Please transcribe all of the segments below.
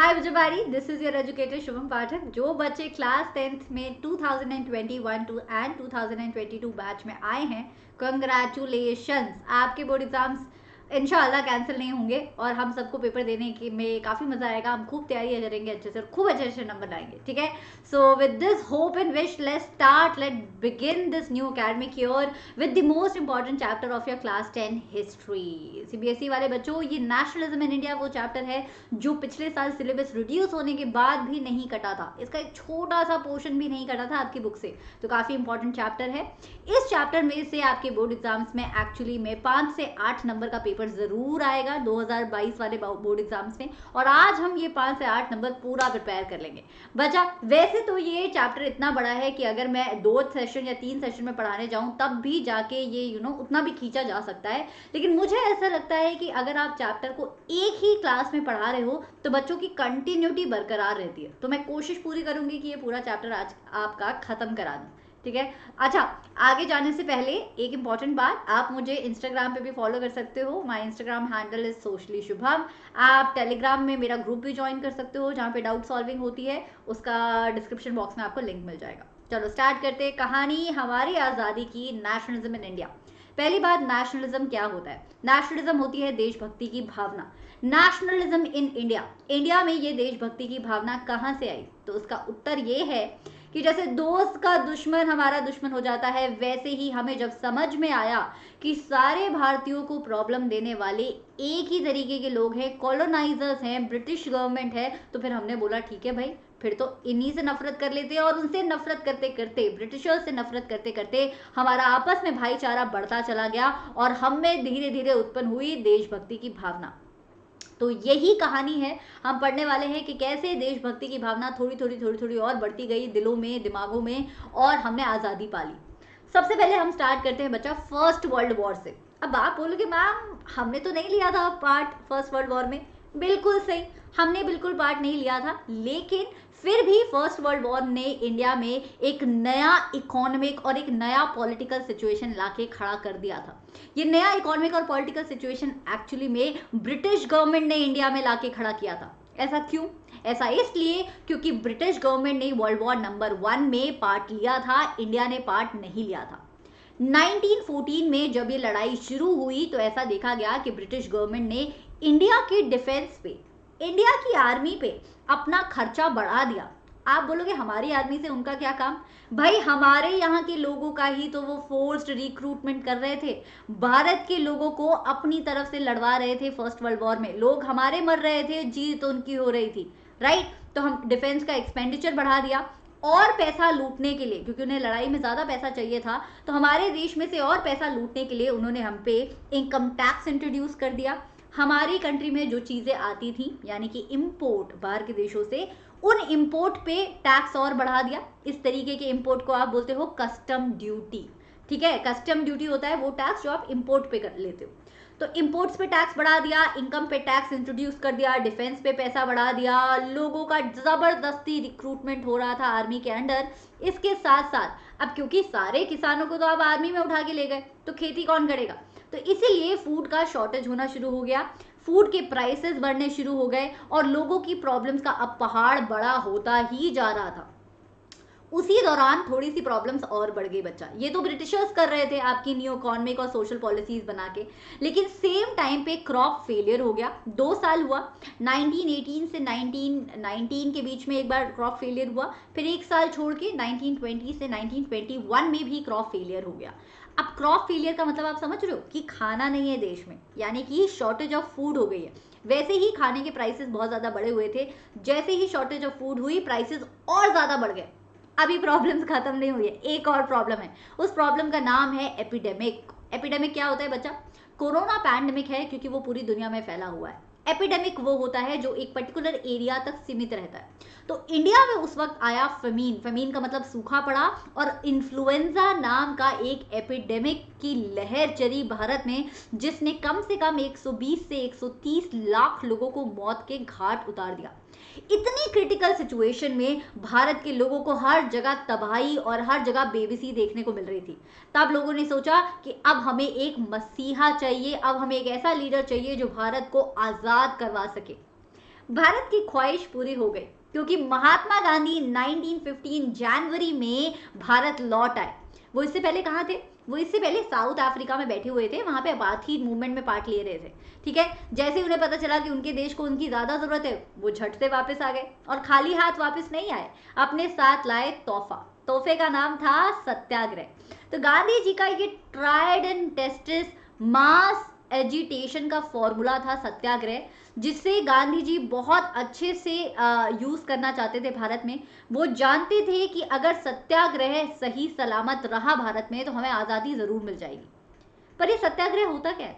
Hi everybody, this is your educator Shubham Pathak. जो बच्चे class 10th में 2021 टू एंड 2022 बैच में आए हैं, कंग्रेचुलेशंस। आपके बोर्ड एग्जाम्स इंशाल्लाह कैंसिल नहीं होंगे और हम सबको पेपर देने के में काफ़ी मज़ा आएगा। हम खूब तैयारी करेंगे अच्छे से और खूब अच्छे अच्छे नंबर लाएंगे, ठीक है। So with this hope and wish let begin this new academic year with the most important chapter of your class 10 history. CBSE वाले बच्चों, ये नेशनलिज्म इन इंडिया वो चैप्टर है जो पिछले साल सिलेबस रिड्यूस होने के बाद भी नहीं कटा था। इसका एक छोटा सा पोर्शन भी नहीं कटा था आपकी बुक से, तो काफ़ी इंपॉर्टेंट चैप्टर है। इस चैप्टर में से आपके बोर्ड एग्जाम्स में एक्चुअली में 5 से 8 नंबर का पेपर जरूर आएगा 2022 वाले बोर्ड एग्जाम्स में, और आज हम ये 5 से 8 नंबर पूरा प्रिपेयर कर लेंगे बच्चा। वैसे तो ये चैप्टर इतना बड़ा है कि अगर मैं 2 सेशन या 3 सेशन में पढ़ाने जाऊं तब भी जाके ये उतना भी खींचा जा सकता है, लेकिन मुझे ऐसा लगता है कि अगर आप चैप्टर को एक ही क्लास में पढ़ा रहे हो तो बच्चों की कंटिन्यूटी बरकरार रहती है। तो मैं कोशिश पूरी करूंगी कि ये पूरा चैप्टर आज आपका खत्म करा दूं, ठीक है। अच्छा, आगे जाने से पहले एक इंपॉर्टेंट बात, आप मुझे इंस्टाग्राम पे भी फॉलो कर सकते हो। My Instagram handle is socially Shubham. आप टेलीग्राम में मेरा ग्रुप भी ज्वाइन कर सकते हो जहाँ पे डाउट सॉल्विंग होती है, उसका डिस्क्रिप्शन बॉक्स में आपको लिंक मिल जाएगा। चलो स्टार्ट करते हैं कहानी हमारी आज़ादी की, नेशनलिज्म इन इंडिया। पहली बात, नेशनलिज्म क्या होता है? नेशनलिज्म होती है देशभक्ति की भावना। नेशनलिज्म इन इंडिया, इंडिया में ये देशभक्ति की भावना कहाँ से आई? तो उसका उत्तर ये है कि जैसे दोस्त का दुश्मन हमारा दुश्मन हो जाता है, वैसे ही हमें जब समझ में आया कि सारे भारतीयों को प्रॉब्लम देने वाले एक ही तरीके के लोग हैं, कॉलोनाइजर्स हैं, ब्रिटिश गवर्नमेंट है, तो फिर हमने बोला ठीक है भाई, फिर तो इन्हीं से नफरत कर लेते हैं। और उनसे नफरत करते करते, ब्रिटिशर्स से नफरत करते करते हमारा आपस में भाईचारा बढ़ता चला गया और हम में धीरे धीरे उत्पन्न हुई देशभक्ति की भावना। तो यही कहानी है, हम पढ़ने वाले हैं कि कैसे देशभक्ति की भावना थोड़ी थोड़ी और बढ़ती गई दिलों में, दिमागों में, और हमने आज़ादी पाली। सबसे पहले हम स्टार्ट करते हैं बच्चा फर्स्ट वर्ल्ड वॉर से। अब आप बोलोगे मैम हमने तो नहीं लिया था पार्ट फर्स्ट वर्ल्ड वॉर में। बिल्कुल सही, हमने बिल्कुल पार्ट नहीं लिया था, लेकिन फिर भी फर्स्ट वर्ल्ड वॉर ने इंडिया में एक नया इकोनॉमिक और एक नया पॉलिटिकल सिचुएशन लाके खड़ा कर दिया था। ये नया इकोनॉमिक और पॉलिटिकल सिचुएशन एक्चुअली में ब्रिटिश गवर्नमेंट ने इंडिया में लाके खड़ा किया था। ऐसा क्यों? ऐसा इसलिए क्योंकि ब्रिटिश गवर्नमेंट ने वर्ल्ड वॉर नंबर 1 में पार्ट लिया था, इंडिया ने पार्ट नहीं लिया था। 1914 में जब ये लड़ाई शुरू हुई तो ऐसा देखा गया कि ब्रिटिश गवर्नमेंट ने इंडिया के डिफेंस पे, इंडिया की आर्मी पे अपना खर्चा बढ़ा दिया। आप बोलोगे हमारी आर्मी से उनका क्या काम? भाई हमारे यहाँ के लोगों का ही तो वो फोर्स्ड रिक्रूटमेंट कर रहे थे, भारत के लोगों को अपनी तरफ से लड़वा रहे थे। फर्स्ट वर्ल्ड वॉर में लोग हमारे मर रहे थे, जीत उनकी हो रही थी, राइट। तो हम डिफेंस का एक्सपेंडिचर बढ़ा दिया और पैसा लूटने के लिए, क्योंकि उन्हें लड़ाई में ज़्यादा पैसा चाहिए था, तो हमारे देश में से और पैसा लूटने के लिए उन्होंने हम पे इनकम टैक्स इंट्रोड्यूस कर दिया। हमारी कंट्री में जो चीज़ें आती थी यानी कि इम्पोर्ट बाहर के देशों से, उन इम्पोर्ट पे टैक्स और बढ़ा दिया। इस तरीके के इम्पोर्ट को आप बोलते हो कस्टम ड्यूटी, ठीक है। कस्टम ड्यूटी होता है वो टैक्स जो आप इम्पोर्ट पे कर लेते हो। तो इम्पोर्ट्स पे टैक्स बढ़ा दिया, इनकम पे टैक्स इंट्रोड्यूस कर दिया, डिफेंस पे पैसा बढ़ा दिया, लोगों का ज़बरदस्ती रिक्रूटमेंट हो रहा था आर्मी के अंडर। इसके साथ साथ अब क्योंकि सारे किसानों को तो आप आर्मी में उठा के ले गए, तो खेती कौन करेगा? तो इसीलिए फूड का शॉर्टेज होना शुरू हो गया, फूड के प्राइसेस बढ़ने शुरू हो गए और लोगों की प्रॉब्लम्स का अब पहाड़ बड़ा होता ही जा रहा था। उसी दौरान थोड़ी सी प्रॉब्लम्स और बढ़ गई बच्चा। ये तो ब्रिटिशर्स कर रहे थे आपकी न्यू इकोनॉमिक और सोशल पॉलिसीज बना के, लेकिन सेम टाइम पे क्रॉप फेलियर हो गया। 2 साल हुआ, 1918 से 1919 के बीच में एक बार क्रॉप फेलियर हुआ, फिर एक साल छोड़ के 1920 से 1921 में भी क्रॉप फेलियर हो गया। अब क्रॉप फेलियर का मतलब आप समझ रहे हो कि खाना नहीं है देश में, यानी कि शॉर्टेज ऑफ फूड हो गई है। वैसे ही खाने के प्राइसेस बहुत ज़्यादा बढ़े हुए थे, जैसे ही शॉर्टेज ऑफ फूड हुई प्राइसेस और ज़्यादा बढ़ गए। अभी प्रॉब्लम्स खत्म नहीं हुई है, एक और प्रॉब्लम है। उस प्रॉब्लम का नाम है एपिडेमिक। एपिडेमिक क्या होता है बच्चा? कोरोना पैंडेमिक है क्योंकि वो पूरी दुनिया में फैला हुआ है। एपिडेमिक वो होता है जो एक पर्टिकुलर एरिया तक सीमित रहता है। तो इंडिया में उस वक्त आया फेमीन, फेमीन का मतलब सूखा पड़ा, और इन्फ्लुएंजा नाम का एक एपिडेमिक की लहर चली भारत में, जिसने कम से कम 120 से 130 लाख लोगों को मौत के घाट उतार दिया। इतनी क्रिटिकल सिचुएशन में भारत के लोगों को हर जगह तबाही और हर जगह बेबसी देखने को मिल रही थी। तब लोगों ने सोचा कि अब हमें एक मसीहा चाहिए, अब हमें एक ऐसा लीडर चाहिए जो भारत को आज़ाद करवा सके। भारत की ख्वाहिश पूरी हो गई क्योंकि महात्मा गांधी 1915 जनवरी में भारत लौट आए। वो इससे पहले कहाँ थे? वो इससे पहले साउथ अफ्रीका में बैठे हुए थे, वहां पे अपार्थाइड मूवमेंट में पार्ट ले रहे थे। ठीक है, जैसे उन्हें पता चला कि उनके देश को उनकी ज्यादा जरूरत है, वो झट से वापस आ गए और खाली हाथ वापस नहीं आए, अपने साथ लाए तोहफा। तोहफे का नाम था सत्याग्रह। तो गांधी जी का ये tried and tested mass agitation का फॉर्मूला था सत्याग्रह, जिससे गांधी जी बहुत अच्छे से यूज करना चाहते थे भारत में। वो जानते थे कि अगर सत्याग्रह सही सलामत रहा भारत में तो हमें आजादी जरूर मिल जाएगी। पर ये सत्याग्रह होता क्या है?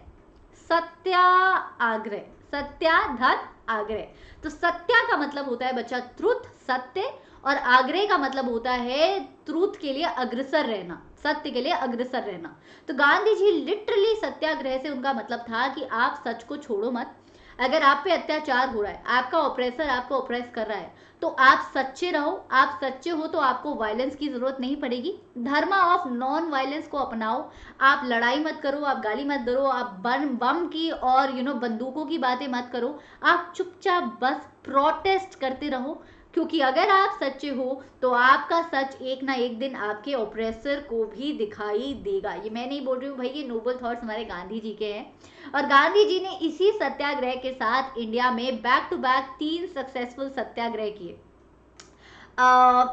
सत्याग्रह, सत्या धन आग्रह। तो सत्या का मतलब होता है बच्चा ट्रुथ, सत्य, और आग्रह का मतलब होता है ट्रुथ के लिए अग्रसर रहना, सत्य के लिए अग्रसर रहना। तो गांधी जी लिटरली सत्याग्रह से उनका मतलब था कि आप सच को छोड़ो मत। अगर आप पे अत्याचार हो रहा है, आपका ऑपरेसर आपको ऑपरेस कर रहा है, तो आप सच्चे रहो। आप सच्चे हो तो आपको वायलेंस की जरूरत नहीं पड़ेगी। धर्म ऑफ नॉन वायलेंस को अपनाओ। आप लड़ाई मत करो, आप गाली मत दो, आप बम की और बंदूकों की बातें मत करो। आप चुपचाप बस प्रोटेस्ट करते रहो, क्योंकि अगर आप सच्चे हो तो आपका सच एक ना एक दिन आपके ऑपरेसर को भी दिखाई देगा। ये मैं नहीं बोल रही हूँ भाई, ये नोबल थॉट्स हमारे गांधी जी के हैं। और गांधी जी ने इसी सत्याग्रह के साथ इंडिया में बैक टू बैक 3 सक्सेसफुल सत्याग्रह किए।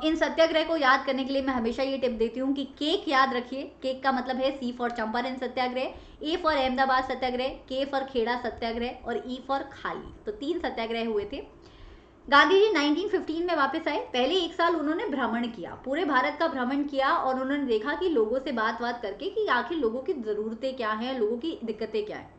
इन सत्याग्रह को याद करने के लिए मैं हमेशा ये टिप देती हूँ कि केक याद रखिए। केक का मतलब है C for Champaran Satyagraha, A for Ahmedabad Satyagraha, K for Kheda सत्याग्रह और ई फॉर खाली। तो 3 सत्याग्रह हुए थे। गांधी जी 1915 में वापस आए। पहले 1 साल उन्होंने भ्रमण किया, पूरे भारत का भ्रमण किया, और उन्होंने देखा कि लोगों से बात करके कि आखिर लोगों की जरूरतें क्या हैं, लोगों की दिक्कतें क्या हैं।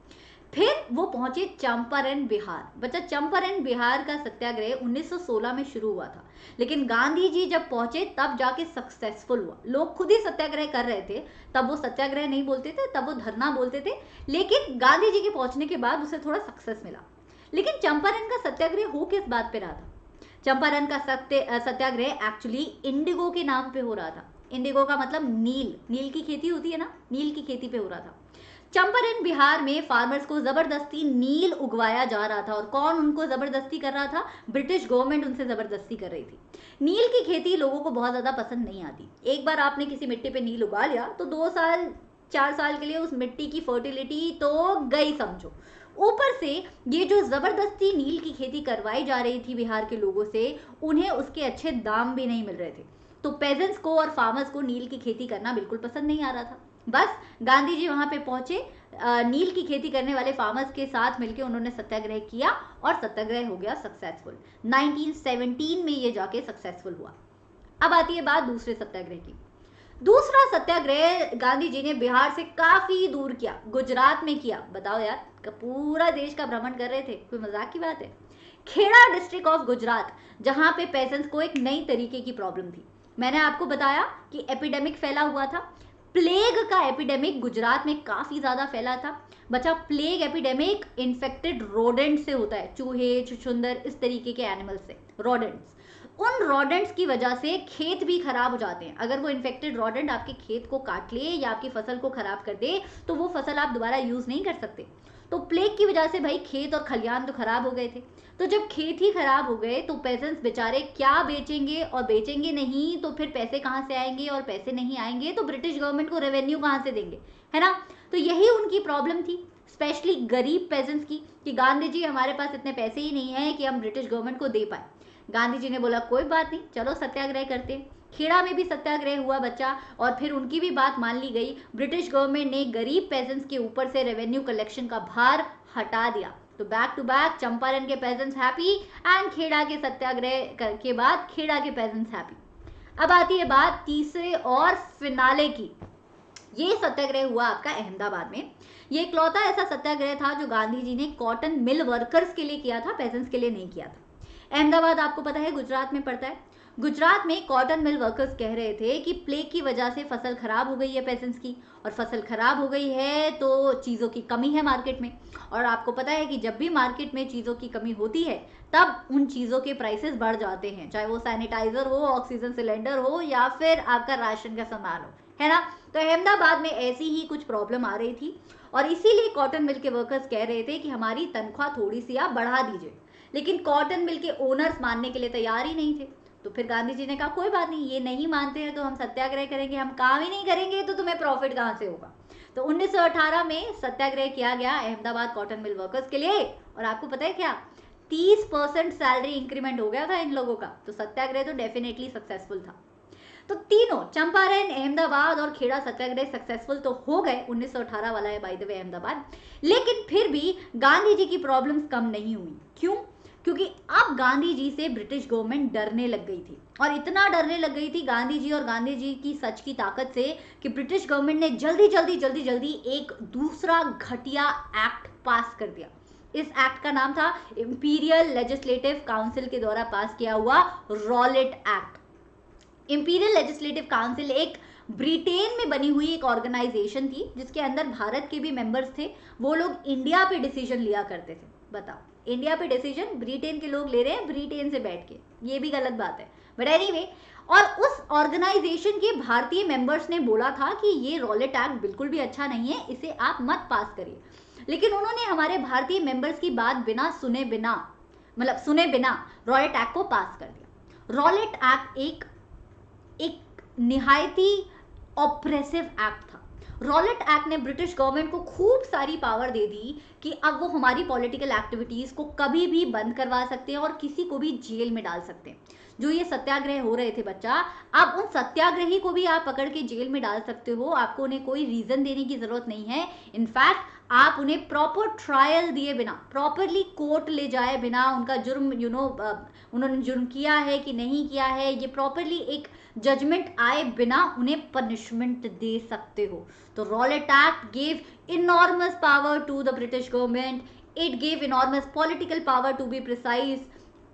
फिर वो पहुंचे चंपारण बिहार। बच्चा, चंपारण बिहार का सत्याग्रह 1916 में शुरू हुआ था, लेकिन गांधी जी जब पहुंचे तब जाके सक्सेसफुल हुआ। लोग खुद ही सत्याग्रह कर रहे थे, तब वो सत्याग्रह नहीं बोलते थे, तब वो धरना बोलते थे, लेकिन गांधी जी के पहुंचने के बाद उसे थोड़ा सक्सेस मिला। लेकिन चंपारण का सत्याग्रह हो किस बात पे रहा था? चंपारण का सत्याग्रह एक्चुअली इंडिगो के नाम पे हो रहा था। इंडिगो का मतलब नील, नील की खेती होती है ना, नील की खेती पे हो रहा था। चंपारण बिहार में फार्मर्स को जबरदस्ती नील उगवाया जा रहा था। और कौन उनको जबरदस्ती कर रहा था? ब्रिटिश गवर्नमेंट उनसे जबरदस्ती कर रही थी। नील की खेती लोगों को बहुत ज्यादा पसंद नहीं आती। एक बार आपने किसी मिट्टी पे नील उगा लिया तो 2 साल 4 साल के लिए उस मिट्टी की फर्टिलिटी तो गई समझो। ऊपर से ये जो जबरदस्ती नील की खेती करवाई जा रही थी बिहार के लोगों से, उन्हें उसके अच्छे दाम भी नहीं मिल रहे थे। तो पेजेंट्स को और फार्मर्स को नील की खेती करना बिल्कुल पसंद नहीं आ रहा था। बस गांधी जी वहां पे पहुंचे, नील की खेती करने वाले फार्मर्स के साथ मिलकर उन्होंने सत्याग्रह किया और सत्याग्रह हो गया सक्सेसफुल। 1917 में ये जाके सक्सेसफुल हुआ। अब आती है बात दूसरे सत्याग्रह की। दूसरा सत्याग्रह गांधी जी ने बिहार से काफी दूर किया, गुजरात में किया। बताओ यार, पूरा देश का भ्रमण कर रहे थे, कोई मजाक की बात है? खेड़ा डिस्ट्रिक्ट ऑफ गुजरात, जहां पे पेशेंट्स को एक नई तरीके की प्रॉब्लम थी। मैंने आपको बताया कि एपिडेमिक फैला हुआ था। प्लेग का एपिडेमिक गुजरात में काफी ज्यादा फैला था। बच्चा, प्लेग एपिडेमिक इन्फेक्टेड रोडेंट से होता है, चूहे, छुछुंदर, इस तरीके के एनिमल से, रोडेंट्स। उन रोडेंट्स की वजह से खेत भी खराब हो जाते हैं। अगर वो इन्फेक्टेड रोडेंट आपके खेत को काट ले या आपकी फसल को खराब कर दे तो वो फसल आप दोबारा यूज नहीं कर सकते। तो प्लेग की वजह से भाई खेत और खलियान तो खराब हो गए थे। तो जब खेत ही खराब हो गए तो पेजेंट्स बेचारे क्या बेचेंगे, और बेचेंगे नहीं तो फिर पैसे कहाँ से आएंगे, और पैसे नहीं आएंगे तो ब्रिटिश गवर्नमेंट को रेवेन्यू कहाँ से देंगे, है ना? तो यही उनकी प्रॉब्लम थी, स्पेशली गरीब पेजेंट्स की, कि गांधी जी हमारे पास इतने पैसे ही नहीं है कि हम ब्रिटिश गवर्नमेंट को दे पाए। गांधी जी ने बोला कोई बात नहीं, चलो सत्याग्रह करते हैं। खेड़ा में भी सत्याग्रह हुआ बच्चा, और फिर उनकी भी बात मान ली गई। ब्रिटिश गवर्नमेंट ने गरीब पेजेंट्स के ऊपर से रेवेन्यू कलेक्शन का भार हटा दिया। तो बैक टू बैक चंपारण के पेजेंट्स हैप्पी एंड खेड़ा के सत्याग्रह के बाद खेड़ा के पेजेंट्स हैप्पी। अब आती है बात तीसरे और फिनाले की। ये सत्याग्रह हुआ आपका अहमदाबाद में। ये इकलौता ऐसा सत्याग्रह था जो गांधी जी ने कॉटन मिल वर्कर्स के लिए किया था, पेजेंट्स के लिए नहीं किया था। अहमदाबाद आपको पता है गुजरात में पड़ता है। गुजरात में कॉटन मिल वर्कर्स कह रहे थे कि प्लेग की वजह से फसल खराब हो गई है पेजेंट्स की, और फसल खराब हो गई है तो चीज़ों की कमी है मार्केट में। और आपको पता है कि जब भी मार्केट में चीज़ों की कमी होती है तब उन चीज़ों के प्राइसेस बढ़ जाते हैं, चाहे वो सैनिटाइजर हो, ऑक्सीजन सिलेंडर हो, या फिर आपका राशन का सामान हो, है ना? तो अहमदाबाद में ऐसी ही कुछ प्रॉब्लम आ रही थी, और इसीलिए कॉटन मिल के वर्कर्स कह रहे थे कि हमारी तनख्वाह थोड़ी सी आप बढ़ा दीजिए। लेकिन कॉटन मिल के ओनर्स मानने के लिए तैयार ही नहीं थे। तो फिर गांधी जी ने कहा कोई बात नहीं, ये नहीं मानते हैं तो हम सत्याग्रह करेंगे, हम काम ही नहीं करेंगे तो तुम्हें प्रॉफिट कहाँ से होगा। तो 1918 में सत्याग्रह किया गया अहमदाबाद कॉटन मिल वर्कर्स के लिए। और आपको पता है क्या, 30% सैलरी इंक्रीमेंट हो गया था इन लोगों का। तो सत्याग्रह तो डेफिनेटली सक्सेसफुल था। तो तीनों चंपारण, अहमदाबाद और खेड़ा सत्याग्रह सक्सेसफुल तो हो गए। 1918 वाला है बाय द वे अहमदाबाद। लेकिन फिर भी गांधी जी की प्रॉब्लम्स कम नहीं हुई। क्यों? क्योंकि अब गांधी जी से ब्रिटिश गवर्नमेंट डरने लग गई थी। और इतना डरने लग गई थी गांधी जी और गांधी जी की सच की ताकत से कि ब्रिटिश गवर्नमेंट ने जल्दी जल्दी जल्दी जल्दी एक दूसरा घटिया एक्ट पास कर दिया। इस एक्ट का नाम था इंपीरियल लेजिस्लेटिव काउंसिल के द्वारा पास किया हुआ Rowlatt act. Imperial legislative council एक ब्रिटेन में बनी हुई एक ऑर्गेनाइजेशन थी जिसके अंदर भारत के भी मेंबर्स थे। वो लोग इंडिया पे डिसीजन लिया करते थे। बताओ, इंडिया पे डिसीजन ब्रिटेन के लोग ले रहे हैं ब्रिटेन से बैठ के, ये भी गलत बात है। बट एनीवे, और उस ऑर्गेनाइजेशन के भारतीय मेंबर्स ने बोला था कि ये रॉलेट एक्ट बिल्कुल भी अच्छा नहीं है, इसे आप मत पास करिए। लेकिन उन्होंने हमारे भारतीय मेंबर्स की बात सुने बिना रॉलेट एक्ट को पास कर दिया। रॉलेट एक्ट एक निहायती ऑप्रेसिव एक्ट था। रॉलेट एक्ट ने ब्रिटिश गवर्नमेंट को खूब सारी पावर दे दी कि अब वो हमारी पॉलिटिकल एक्टिविटीज को कभी भी बंद करवा सकते हैं और किसी को भी जेल में डाल सकते हैं। जो ये सत्याग्रह हो रहे थे बच्चा, अब उन सत्याग्रही को भी आप पकड़ के जेल में डाल सकते हो। आपको उन्हें कोई रीजन देने की जरूरत नहीं है। इनफैक्ट आप उन्हें प्रॉपर ट्रायल दिए बिना, प्रॉपरली कोर्ट ले जाए बिना, उनका जुर्म उन्होंने जुर्म किया है कि नहीं किया है, ये प्रॉपरली एक जजमेंट आए बिना उन्हें पनिशमेंट दे सकते हो। तो Rowlatt act gave enormous power to the British government. It gave enormous political power, to be precise.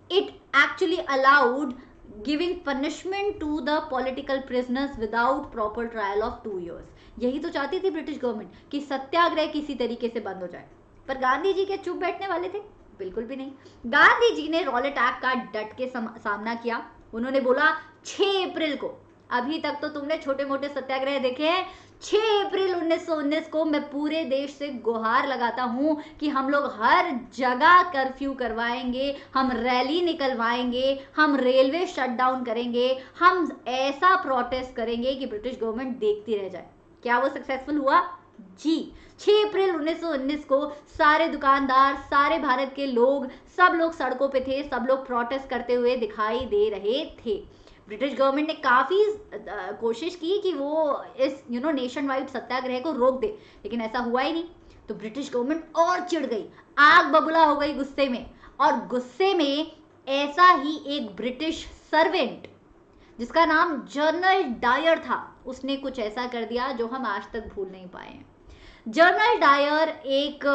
It actually allowed giving punishment to the political prisoners without proper trial of 2 years. यही तो चाहती थी British government कि सत्याग्रह किसी तरीके से बंद हो जाए। पर गांधी जी क्या चुप बैठने वाले थे? बिल्कुल भी नहीं। गांधी जी ने रॉलेट एक्ट का डट के सामना किया। उन्होंने बोला 6 अप्रैल को, अभी तक तो तुमने छोटे मोटे सत्याग्रह देखे हैं, 6 अप्रैल 1919 को मैं पूरे देश से गुहार लगाता हूं कि हम लोग हर जगह कर्फ्यू करवाएंगे, हम रैली निकलवाएंगे, हम रेलवे शट डाउन करेंगे, हम ऐसा प्रोटेस्ट करेंगे कि ब्रिटिश गवर्नमेंट देखती रह जाए। क्या वो सक्सेसफुल हुआ? जी। 6 अप्रैल 1919 को सारे दुकानदार, सारे भारत के लोग, सब लोग सड़कों पे थे, सब लोग प्रोटेस्ट करते हुए दिखाई दे रहे थे। ब्रिटिश गवर्नमेंट ने काफी कोशिश की कि वो इस नेशन वाइड सत्याग्रह को रोक दे, लेकिन ऐसा हुआ ही नहीं। तो ब्रिटिश गवर्नमेंट और चिढ़ गई, आग बबूला हो गई गुस्से में। और गुस्से में ऐसा ही एक ब्रिटिश सर्वेंट जिसका नाम जनरल डायर था, उसने कुछ ऐसा कर दिया जो हम आज तक भूल नहीं पाए हैं। जनरल डायर एक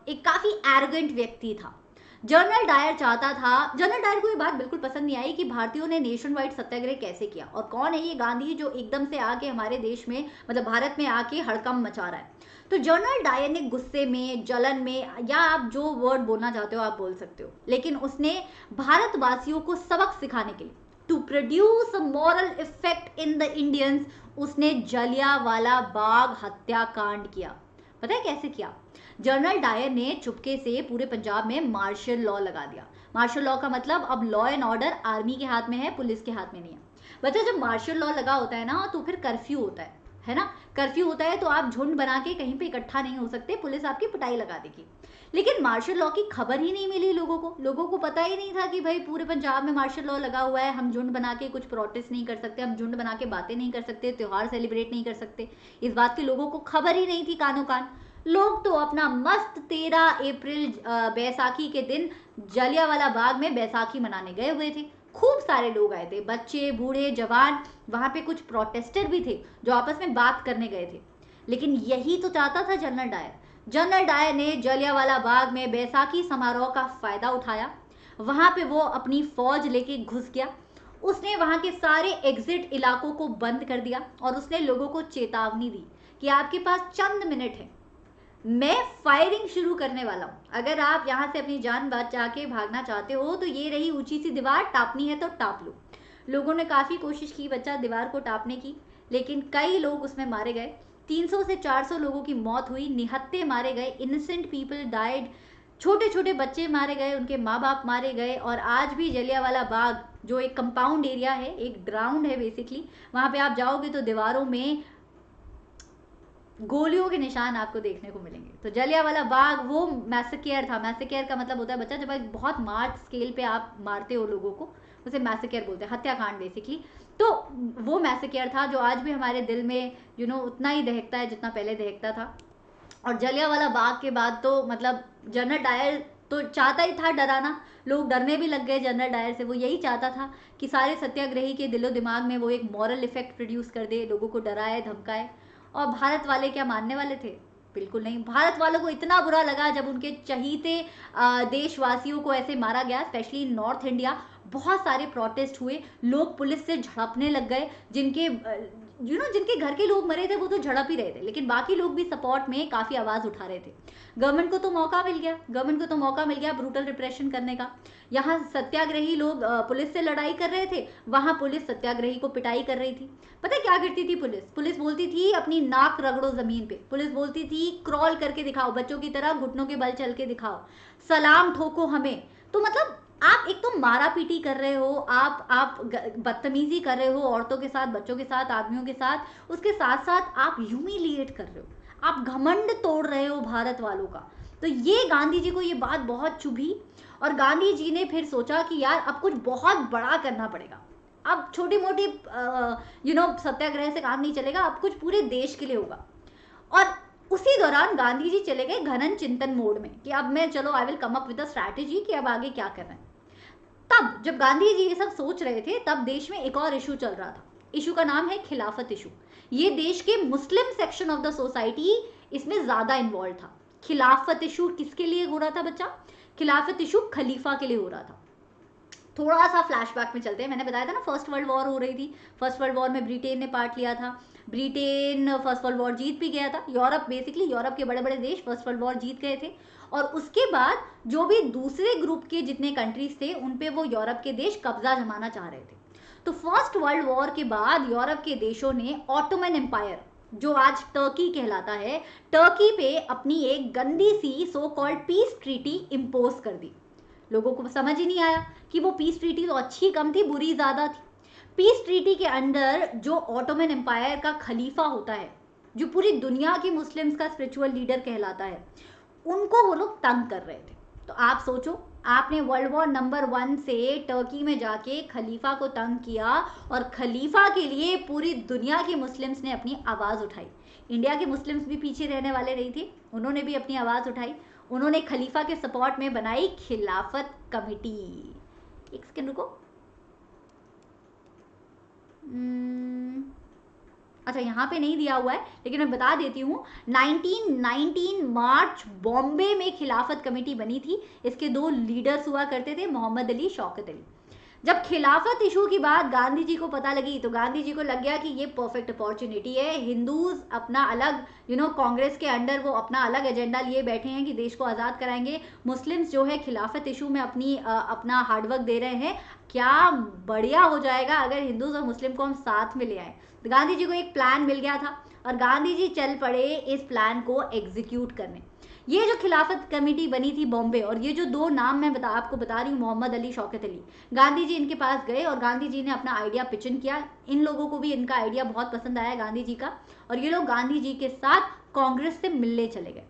एक काफी एरोगेंट व्यक्ति था। जनरल डायर को ये बात बिल्कुल पसंद नहीं आई कि भारतीयों ने नेशन वाइड सत्याग्रह कैसे किया, और कौन है ये गांधी जो एकदम से आके हमारे देश में, मतलब भारत में आके हड़कंप मचा रहा है। तो जनरल डायर ने गुस्से में, जलन में, या आप जो वर्ड बोलना चाहते हो आप बोल सकते हो, लेकिन उसने भारतवासियों को सबक सिखाने के लिए, to produce a moral effect in the Indians, उसने जलियांवाला बाग हत्याकांड किया। पता है कैसे किया? जनरल डायर ने चुपके से पूरे पंजाब में मार्शल लॉ लगा दिया। मार्शल लॉ का मतलब अब लॉ एंड ऑर्डर आर्मी के हाथ में है, पुलिस के हाथ में नहीं है। बच्चा, जब मार्शल लॉ लगा होता है ना, तो फिर कर्फ्यू होता है ना। कर्फ्यू होता है तो आप झुंड बना के कहीं पे इकट्ठा नहीं हो सकते, पुलिस आपकी पिटाई लगा देगी। लेकिन मार्शल लॉ की खबर ही नहीं मिली लोगों को पता ही नहीं था कि भाई पूरे पंजाब में मार्शल लॉ लगा हुआ है, हम झुंड बना के कुछ प्रोटेस्ट नहीं कर सकते, हम झुंड बना के बातें नहीं कर सकते, त्योहार सेलिब्रेट नहीं कर सकते। इस बात की लोगों को खबर ही नहीं थी कानो कान। लोग तो अपना मस्त 13 अप्रैल बैसाखी के दिन जलियांवाला बाग में बैसाखी मनाने गए हुए थे। खूब सारे लोग आए थे, बच्चे, बूढ़े, जवान। वहां पे कुछ प्रोटेस्टर भी थे जो आपस में बात करने गए थे। लेकिन यही तो चाहता था जनरल डायर। जनरल डायर ने जलियांवाला बाग में बैसाखी समारोह का फायदा उठाया। वहां पे वो अपनी फौज लेके घुस गया। उसने वहां के सारे एग्जिट इलाकों को बंद कर दिया और उसने लोगों को चेतावनी दी कि आपके पास चंद मिनट है, मैं फायरिंग शुरू करने वाला हूं। अगर आप यहां से अपनी जान बचा के भागना चाहते हो तो ये रही ऊंची सी दीवार, टापनी है तो टाप लो। लोगों ने काफी कोशिश की बच्चा दीवार को टापने की, लेकिन कई लोग उसमें मारे गए। 300 से 400 लोगों की मौत हुई, निहत्थे मारे गए, इनोसेंट पीपल डाइड, छोटे छोटे बच्चे मारे गए, उनके माँ बाप मारे गए। और आज भी जलियांवाला बाग जो एक कंपाउंड एरिया है, एक ग्राउंड है बेसिकली, वहाँ पे आप जाओगे तो दीवारों में गोलियों के निशान आपको देखने को मिलेंगे। तो जलियांवाला बाग वो मैसेकेयर था। मैसेकेयर का मतलब होता है बच्चा, जब एक बहुत मार्च स्केल पे आप मारते हो लोगों को, उसे मैसेकेयर बोलते हैं, हत्याकांड बेसिकली। तो वो मैसेकेयर था जो आज भी हमारे दिल में उतना ही दहकता है जितना पहले दहकता था। और जलियांवाला बाग के बाद तो मतलब जनरल डायर तो चाहता ही था डराना, लोग डरने भी लग गए जनरल डायर से। वो यही चाहता था कि सारे सत्याग्रही के दिलो दिमाग में वो एक मॉरल इफेक्ट प्रोड्यूस कर दे, लोगों को डराए धमकाए। और भारत वाले क्या मानने वाले थे? बिल्कुल नहीं। भारत वालों को इतना बुरा लगा जब उनके चहीते देशवासियों को ऐसे मारा गया, स्पेशली नॉर्थ इंडिया। बहुत सारे प्रोटेस्ट हुए, लोग पुलिस से झड़पने लग गए। जिनके घर के लोग मरे थे वो तो झड़प ही रहे थे, लेकिन बाकी लोग भी सपोर्ट में काफी आवाज उठा रहे थे। गवर्नमेंट को तो मौका मिल गया ब्रूटल रिप्रेशन करने का। यहाँ सत्याग्रही लोग पुलिस से लड़ाई कर रहे थे, वहां पुलिस सत्याग्रही को पिटाई कर रही थी। पता है क्या करती थी पुलिस बोलती थी अपनी नाक रगड़ो जमीन पे, पुलिस बोलती थी क्रॉल करके दिखाओ, बच्चों की तरह घुटनों के बल चल के दिखाओ, सलाम ठोको हमें। तो मतलब आप एक तो मारा पीटी कर रहे हो, आप बदतमीजी कर रहे हो औरतों के साथ, बच्चों के साथ, आदमियों के साथ, उसके साथ साथ आप ह्यूमिलिएट कर रहे हो, आप घमंड तोड़ रहे हो भारत वालों का। तो ये गांधी जी को ये बात बहुत चुभी, और गांधी जी ने फिर सोचा कि यार अब कुछ बहुत बड़ा करना पड़ेगा, अब छोटी मोटी सत्याग्रह से काम नहीं चलेगा, अब कुछ पूरे देश के लिए होगा। और उसी दौरान गांधी जी चले गए घनन चिंतन मोड में कि अब मैं चलो I will come up with a strategy कि अब आगे क्या करना है। तब जब गांधी जी ये सब सोच रहे थे, तब देश में एक और इशू चल रहा था। इशू का नाम है खिलाफत इशू। ये देश के मुस्लिम सेक्शन ऑफ द सोसाइटी इसमें ज्यादा इन्वॉल्व था। खिलाफत इशू किसके लिए हो रहा था बच्चा? खिलाफत इशू खलीफा के लिए हो रहा था। थोड़ा सा फ्लैशबैक में चलते हैं। मैंने बताया था ना फर्स्ट वर्ल्ड वॉर हो रही थी, फर्स्ट वर्ल्ड वॉर में ब्रिटेन ने पार्ट लिया था, ब्रिटेन फर्स्ट वर्ल्ड वॉर जीत भी गया था। यूरोप बेसिकली यूरोप के बड़े बड़े देश फर्स्ट वर्ल्ड वॉर जीत गए थे, और उसके बाद जो भी दूसरे ग्रुप के जितने कंट्रीज थे उन पे वो यूरोप के देश कब्जा जमाना चाह रहे थे। तो फर्स्ट वर्ल्ड वॉर के बाद यूरोप के देशों ने ऑटोमन एम्पायर, जो आज टर्की कहलाता है, टर्की पे अपनी एक गंदी सी so called peace treaty impose कर दी। लोगों को समझ ही नहीं आया कि वो पीस ट्रीटी तो अच्छी कम थी, बुरी ज्यादा थी। पीस ट्रीटी के अंडर जो ऑटोमन एम्पायर का खलीफा होता है, जो पूरी दुनिया के मुस्लिम्स का स्पिरिचुअल लीडर कहलाता है, उनको वो लोग तंग कर रहे थे। तो आप सोचो, आपने वर्ल्ड वॉर नंबर 1 से टर्की में जाके खलीफा को तंग किया, और खलीफा के लिए पूरी दुनिया के मुस्लिम्स ने अपनी आवाज उठाई। इंडिया के मुस्लिम्स भी पीछे रहने वाले नहीं थे, उन्होंने भी अपनी आवाज उठाई। उन्होंने खलीफा के सपोर्ट में बनाई खिलाफत कमेटी। एक सेकंड रुको। अच्छा यहाँ पे नहीं दिया हुआ है, लेकिन मैं बता देती हूँ। 1919 मार्च बॉम्बे में खिलाफत कमेटी बनी थी। इसके 2 लीडर्स हुआ करते थे, मोहम्मद अली, शौकत अली। जब खिलाफत इशू की बात गांधी जी को पता लगी, तो गांधी जी को लग गया कि ये परफेक्ट अपॉर्चुनिटी है। हिंदूज अपना अलग कांग्रेस के अंडर वो अपना अलग एजेंडा लिए बैठे हैं कि देश को आज़ाद कराएंगे, मुस्लिम्स जो है खिलाफत इशू में अपना हार्डवर्क दे रहे हैं, क्या बढ़िया हो जाएगा अगर हिंदूज और मुस्लिम को हम साथ में ले आए। तो गांधी जी को एक प्लान मिल गया था, और गांधी जी चल पड़े इस प्लान को एग्जीक्यूट करने। ये जो खिलाफत कमेटी बनी थी बॉम्बे, और ये जो 2 नाम मैं आपको बता रही हूँ, मोहम्मद अली, शौकत अली, गांधी जी इनके पास गए और गांधी जी ने अपना आइडिया पिचन किया। इन लोगों को भी इनका आइडिया बहुत पसंद आया गांधी जी का, और ये लोग गांधी जी के साथ कांग्रेस से मिलने चले गए।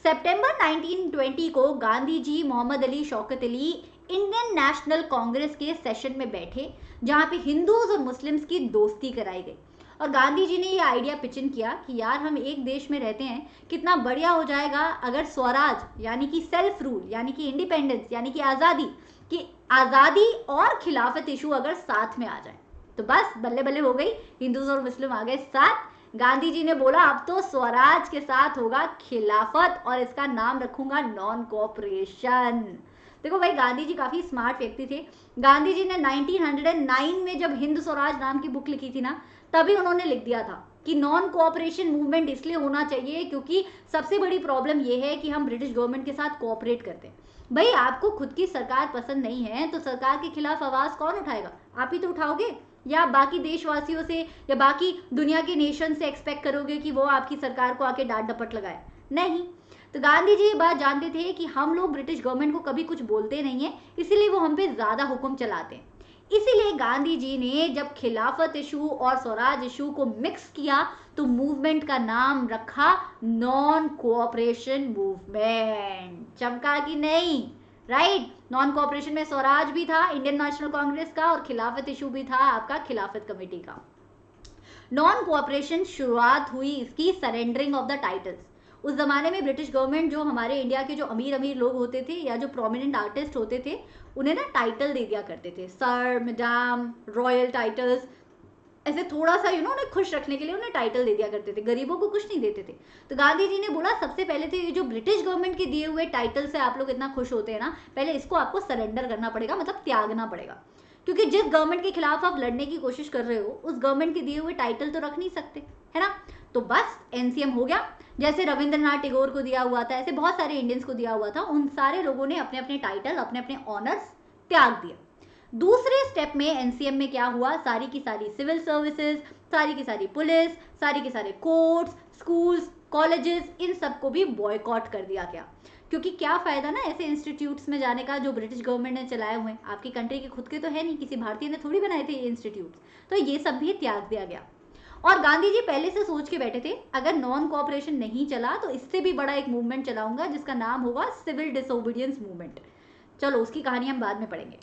सितंबर 1920 को गांधी जी, मोहम्मद अली, शौकत अली इंडियन नेशनल कांग्रेस के सेशन में बैठे, जहां पे हिंदूज और मुस्लिम्स की दोस्ती कराई गई। और गांधी जी ने ये आइडिया पिचन किया कि यार हम एक देश में रहते हैं, कितना बढ़िया हो जाएगा अगर स्वराज यानी कि सेल्फ रूल, यानी कि इंडिपेंडेंस, यानी कि आज़ादी और खिलाफत इशू अगर साथ में आ जाए। तो बस बल्ले बल्ले हो गई, हिंदूज और मुस्लिम आ गए साथ। गांधी जी ने बोला अब तो स्वराज के साथ होगा खिलाफत, और इसका नाम रखूंगा नॉन कोऑपरेशन। देखो भाई, गांधी जी काफी स्मार्ट व्यक्ति थे। गांधी जी ने 1909 में जब हिंद स्वराज नाम की बुक लिखी थी ना, तभी उन्होंने लिख दिया था कि नॉन कोऑपरेशन मूवमेंट इसलिए होना चाहिए क्योंकि सबसे बड़ी प्रॉब्लम यह है कि हम ब्रिटिश गवर्नमेंट के साथ कोऑपरेट करते हैं। भाई आपको खुद की सरकार पसंद नहीं है तो सरकार के खिलाफ आवाज कौन उठाएगा? आप ही तो उठाओगे, या बाकी देशवासियों से या बाकी दुनिया के नेशन से एक्सपेक्ट करोगे कि वो आपकी सरकार को आके डांट डपट लगाए? नहीं। तो गांधी जी ये बात जानते थे कि हम लोग ब्रिटिश गवर्नमेंट को कभी कुछ बोलते नहीं है, इसीलिए वो हम पे ज्यादा हुक्म चलाते हैं। इसीलिए गांधी जी ने जब खिलाफत इशू और स्वराज इशू को मिक्स किया तो मूवमेंट का नाम रखा नॉन कोऑपरेशन मूवमेंट। चमका कि नहीं? राइट। नॉन कोऑपरेशन में स्वराज भी था इंडियन नेशनल कांग्रेस का, और खिलाफत इशू भी था आपका खिलाफत कमेटी का। नॉन कोऑपरेशन शुरुआत हुई इसकी सरेंडरिंग ऑफ द टाइटल्स। उस जमाने में ब्रिटिश गवर्नमेंट जो हमारे इंडिया के जो अमीर अमीर लोग होते थे या जो प्रोमिनेंट आर्टिस्ट होते थे, उन्हें ना टाइटल दे दिया करते थे, सर, मैडम, रॉयल टाइटल्स, ऐसे थोड़ा सा उन्हें खुश रखने के लिए उन्हें टाइटल दे दिया करते थे, गरीबों को कुछ नहीं देते थे। तो गांधी जी ने बोला सबसे पहले तो ये जो ब्रिटिश गवर्नमेंट के दिए हुए टाइटल से आप लोग इतना खुश होते हैं ना, पहले इसको आपको सरेंडर करना पड़ेगा, मतलब त्यागना पड़ेगा। क्योंकि जिस गवर्नमेंट के खिलाफ आप लड़ने की कोशिश कर रहे हो उस गवर्नमेंट के दिए हुए टाइटल तो रख नहीं सकते, है ना। तो बस एनसीएम हो गया। जैसे रविंद्रनाथ टैगोर को दिया हुआ था, ऐसे बहुत सारे इंडियंस को दिया हुआ था, उन सारे लोगों ने अपने अपने टाइटल, अपने अपने ऑनर्स त्याग दिए। दूसरे स्टेप में एनसीएम में क्या हुआ, सारी की सारी सिविल सर्विसेज, सारी की सारी पुलिस, सारी के सारे कोर्ट्स, स्कूल्स, कॉलेजेस, इन सबको भी बॉयकॉट कर दिया गया। क्योंकि क्या फायदा ना ऐसे इंस्टीट्यूट्स में जाने का जो ब्रिटिश गवर्नमेंट ने चलाए हुए हैं, आपकी कंट्री के खुद के तो है नहीं, किसी भारतीय ने थोड़ी बनाए थे ये इंस्टीट्यूट्स, तो ये सब भी त्याग दिया गया। और गांधी जी पहले से सोच के बैठे थे अगर नॉन कोऑपरेशन नहीं चला तो इससे भी बड़ा एक मूवमेंट चलाऊंगा जिसका नाम होगा सिविल डिसोबीडियंस मूवमेंट। चलो उसकी कहानी हम बाद में पढ़ेंगे।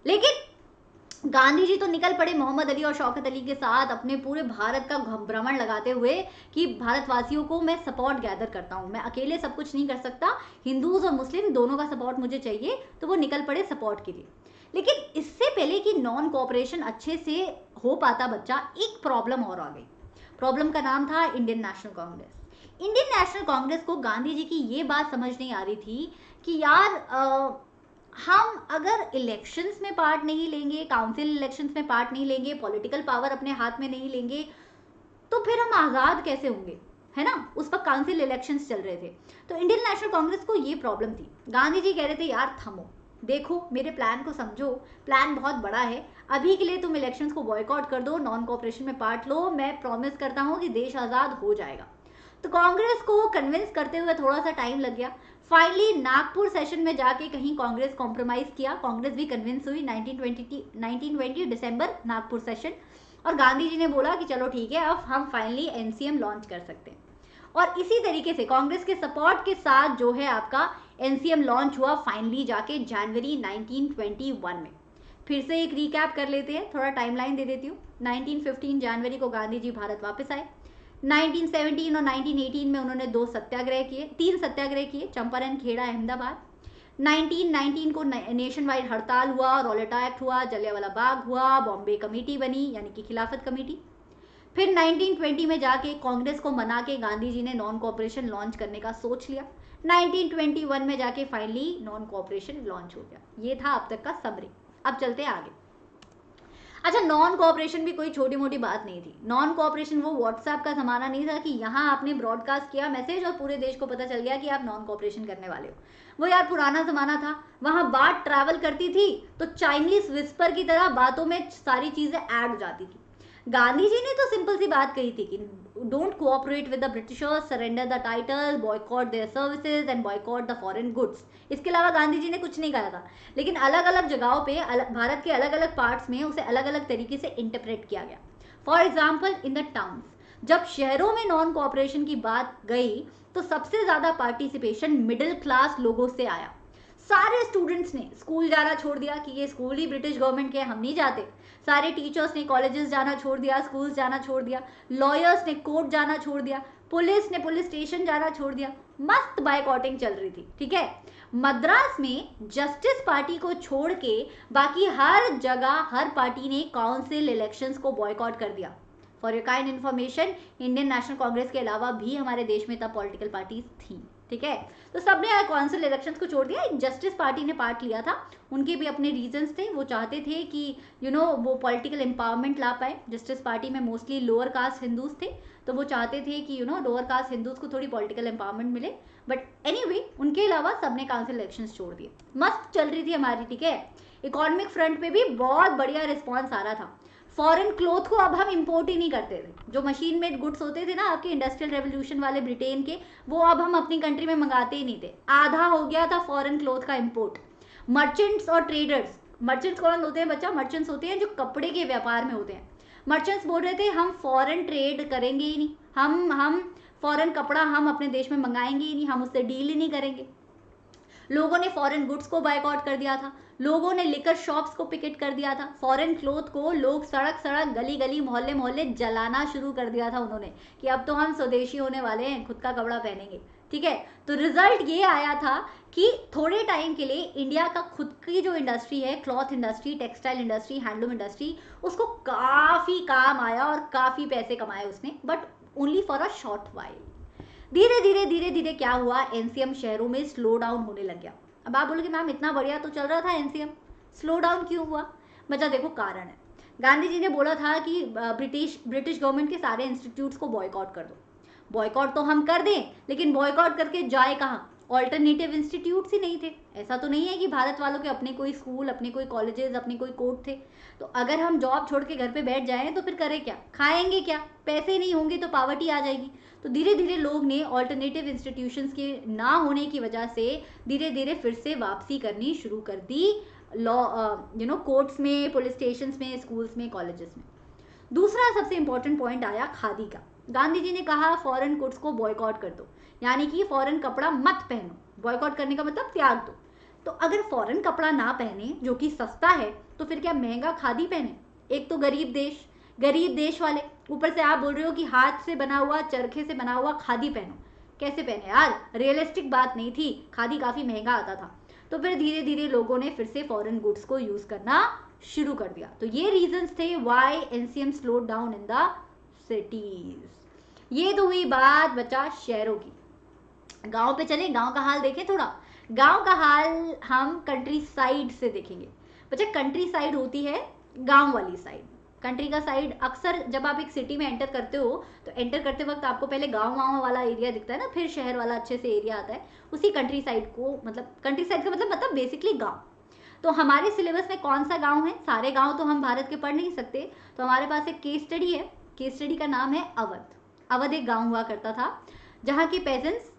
लेकिन गांधी जी तो निकल पड़े मोहम्मद अली और शौकत अली के साथ अपने पूरे भारत का भ्रमण लगाते हुए कि भारतवासियों को मैं सपोर्ट गैदर करता हूं, मैं अकेले सब कुछ नहीं कर सकता, हिंदूज और मुस्लिम दोनों का सपोर्ट मुझे चाहिए। तो वो निकल पड़े सपोर्ट के लिए। लेकिन इससे पहले कि नॉन कोऑपरेशन अच्छे से हो पाता बच्चा, एक प्रॉब्लम और आ गई। प्रॉब्लम का नाम था Indian national Congress. Indian national Congress को गांधी जी की ये बात समझ नहीं आ रही थी कि यार हम अगर इलेक्शंस में पार्ट नहीं लेंगे, काउंसिल इलेक्शंस में पार्ट नहीं लेंगे, पॉलिटिकल पावर अपने हाथ में नहीं लेंगे, तो फिर हम आज़ाद कैसे होंगे, है ना। उस पर काउंसिल इलेक्शंस चल रहे थे। तो इंडियन नेशनल कांग्रेस को ये प्रॉब्लम थी। गांधी जी कह रहे थे यार थमो, देखो मेरे प्लान को समझो, प्लान बहुत बड़ा है, अभी के लिए तुम इलेक्शंस को बॉयकॉट कर दो, नॉन कोऑपरेशन में पार्ट लो, मैं प्रॉमिस करता हूँ कि देश आज़ाद हो जाएगा। तो कांग्रेस को कन्विंस करते हुए थोड़ा सा टाइम लग गया। फाइनली नागपुर सेशन में जाके कहीं कांग्रेस कॉम्प्रोमाइज किया, कांग्रेस भी कन्विंस हुई। 1920 दिसंबर नागपुर सेशन, और गांधी जी ने बोला कि चलो ठीक है, अब हम फाइनली एनसीएम लॉन्च कर सकते हैं। और इसी तरीके से कांग्रेस के सपोर्ट के साथ जो है आपका एनसीएम लॉन्च हुआ फाइनली जाके जनवरी 1921 में। फिर से एक रिकैप कर लेते हैं, थोड़ा टाइमलाइन दे देती हूँ। 1915 जनवरी को गांधी जी भारत वापस आए। 1917 और 1918 में उन्होंने तीन सत्याग्रह किए, चंपारण, खेड़ा, अहमदाबाद। 1919 को नेशन वाइड हड़ताल हुआ, रॉलेटा एक्ट हुआ, जलियांवाला बाग हुआ, बॉम्बे कमेटी बनी यानी कि खिलाफत कमेटी। फिर 1920 में जाके कांग्रेस को मना के गांधी जी ने नॉन कोऑपरेशन लॉन्च करने का सोच लिया। 1921 में जाके फाइनली नॉन कोऑपरेशन लॉन्च हो गया। ये था अब तक का समरी। अब चलते हैं आगे। अच्छा, नॉन कोऑपरेशन भी कोई छोटी मोटी बात नहीं थी। नॉन कोऑपरेशन वो व्हाट्सएप का जमाना नहीं था कि यहाँ आपने ब्रॉडकास्ट किया मैसेज और पूरे देश को पता चल गया कि आप नॉन कोऑपरेशन करने वाले हो। वो यार पुराना जमाना था, वहाँ बात ट्रैवल करती थी तो चाइनीज विस्पर की तरह बातों में सारी चीजें ऐड हो जाती थी। गांधी जी ने तो सिंपल सी बात कही थी कि don't cooperate with the Britishers, surrender the title, boycott their services and boycott the foreign goods. इसके अलावा गांधी जी ने कुछ नहीं कहा था। लेकिन अलग अलग जगहों पे भारत के अलग अलग पार्ट्स में उसे अलग अलग तरीके से इंटरप्रेट किया गया। For example in the towns, जब शहरों में नॉन कोऑपरेशन की बात गई तो सबसे ज्यादा पार्टिसिपेशन मिडिल क्लास लोगों से आया। सारे स्टूडेंट्स ने स्कूल जाना छोड़ दिया कि ये स्कूल ही ब्रिटिश गवर्नमेंट के, हम नहीं जाते। सारे टीचर्स ने कॉलेजेस जाना छोड़ दिया, स्कूल्स जाना छोड़ दिया, लॉयर्स ने कोर्ट जाना छोड़ दिया, पुलिस ने पुलिस स्टेशन जाना छोड़ दिया। मस्त बायकॉटिंग चल रही थी, ठीक है। मद्रास में जस्टिस पार्टी को छोड़ के बाकी हर जगह हर पार्टी ने काउंसिल इलेक्शंस को बॉयकॉट कर दिया। For your kind information, Indian national Congress के अलावा भी हमारे देश में तब पॉलिटिकल पार्टीज थी, ठीक है। तो सबने काउंसिल इलेक्शंस को छोड़ दिया। जस्टिस पार्टी ने पार्ट लिया था, उनके भी अपने रीजंस थे। वो चाहते थे कि वो पॉलिटिकल एम्पावरमेंट ला पाए। जस्टिस पार्टी में मोस्टली लोअर कास्ट हिंदूज थे, तो वो चाहते थे कि लोअर कास्ट हिंदूज को थोड़ी पॉलिटिकल एम्पावरमेंट मिले। बट एनीवे, उनके अलावा सबने काउंसिल इलेक्शंस छोड़ दिए। मस्त चल रही थी हमारी, ठीक है। इकोनॉमिक फ्रंट पे भी बहुत बढ़िया रिस्पॉन्स आ रहा था। फॉरेन क्लोथ को अब हम इंपोर्ट ही नहीं करते थे। जो मशीन मेड गुड्स होते थे ना आपके इंडस्ट्रियल रेवोल्यूशन वाले ब्रिटेन के, वो अब हम अपनी कंट्री में मंगाते ही नहीं थे। आधा हो गया था फॉरेन क्लोथ का इंपोर्ट। मर्चेंट्स और ट्रेडर्स, मर्चेंट्स कौन होते हैं बच्चा? मर्चेंट्स होते हैं जो कपड़े के व्यापार में होते हैं। मर्चेंट्स बोल रहे थे हम फॉरेन ट्रेड करेंगे ही नहीं, हम फॉरेन कपड़ा हम अपने देश में मंगाएंगे ही नहीं, हम उससे डील ही नहीं करेंगे। लोगों ने फॉरेन गुड्स को बायकॉट कर दिया था, लोगों ने लिकर शॉप्स को पिकेट कर दिया था, फॉरेन क्लोथ को लोग सड़क सड़क गली गली मोहल्ले मोहल्ले जलाना शुरू कर दिया था उन्होंने कि अब तो हम स्वदेशी होने वाले हैं, खुद का कपड़ा पहनेंगे। ठीक है, तो रिजल्ट ये आया था कि थोड़े टाइम के लिए इंडिया का खुद की जो इंडस्ट्री है, cloth industry, textile industry, handloom industry, उसको काफी काम आया और काफी पैसे कमाए उसने, but only for a short while. धीरे धीरे क्या हुआ, एनसीएम शहरों में स्लो डाउन होने लग गया। अब आप बोलोगे मैम इतना बढ़िया तो चल रहा था एनसीएम, स्लो डाउन क्यों हुआ? बच्चा देखो कारण है। गांधी जी ने बोला था कि ब्रिटिश गवर्नमेंट के सारे इंस्टीट्यूट्स को बॉयकॉट कर दो। बॉयकॉट तो हम कर दें, लेकिन बॉयकॉट करके जाए कहाँ? ऑल्टरनेटिव इंस्टीट्यूट्स ही नहीं थे। ऐसा तो नहीं है कि भारत वालों के अपने कोई स्कूल, अपने कोई कॉलेजेस, अपने कोई कोर्ट थे। तो अगर हम जॉब छोड़ के घर पे बैठ जाएं तो फिर करें क्या? खाएंगे क्या? पैसे नहीं होंगे तो पावर्टी आ जाएगी। तो धीरे धीरे लोग ने ऑल्टरनेटिव इंस्टीट्यूशंस के ना होने की वजह से धीरे धीरे फिर से वापसी करनी शुरू कर दी लॉ, कोर्ट्स में, पुलिस स्टेशन में, स्कूल्स में, कॉलेजेस में। दूसरा सबसे इंपॉर्टेंट पॉइंट आया खादी का। गांधी जी ने कहा फॉरेन गुड्स को बॉयकॉट कर दो, यानी कि फॉरेन कपड़ा मत पहनो। बॉयकॉट करने का मतलब त्याग दो। तो अगर फॉरेन कपड़ा ना पहने जो कि सस्ता है, तो फिर क्या महंगा खादी पहने? एक तो गरीब देश वाले, ऊपर से आप बोल रहे हो कि हाथ से बना हुआ, चरखे से बना हुआ खादी पहनो। कैसे पहने यार? रियलिस्टिक बात नहीं थी, खादी काफी महंगा आता था। तो फिर धीरे धीरे लोगों ने फिर से फॉरेन गुड्स को यूज करना शुरू कर दिया। तो ये रीजंस थे why NCM slowed down in the cities. ये तो हुई बात बचा शहरों की। गांव पे चले, गांव का हाल देखें थोड़ा। गांव का हाल हम कंट्री साइड से देखेंगे। बच्चा कंट्री साइड होती है गांव वाली साइड। कंट्री का साइड अक्सर जब आप एक सिटी में एंटर करते हो तो एंटर करते वक्त आपको पहले गांव वाला एरिया दिखता है ना, फिर शहर वाला अच्छे से एरिया आता है। उसी कंट्री साइड को, मतलब कंट्री साइड का मतलब बेसिकली गांव। तो हमारे सिलेबस में कौन सा गांव है? सारे गांव तो हम भारत के पढ़ नहीं सकते, तो हमारे पास एक केस स्टडी है। केस स्टडी का नाम है अवध। अवध एक गांव हुआ करता था जहाँ के पेजेंट्स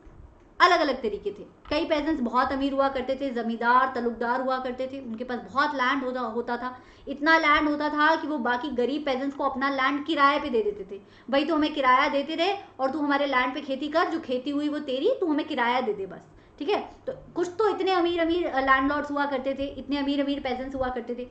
अलग अलग तरीके थे। कई पेजेंट्स बहुत अमीर हुआ करते थे, जमींदार तलुकदार हुआ करते थे, उनके पास बहुत लैंड होता था। इतना लैंड होता था कि वो बाकी गरीब पेजेंट्स को अपना लैंड किराए पे दे देते थे। भाई तू हमें किराया देते रहे और तू हमारे लैंड पे खेती कर, जो खेती हुई वो तेरी, तू हमें किराया दे दे बस। ठीक है, तो कुछ तो इतने अमीर अमीर लैंडलॉर्ड्स हुआ करते थे, इतने अमीर अमीर पेजेंट्स हुआ करते थे।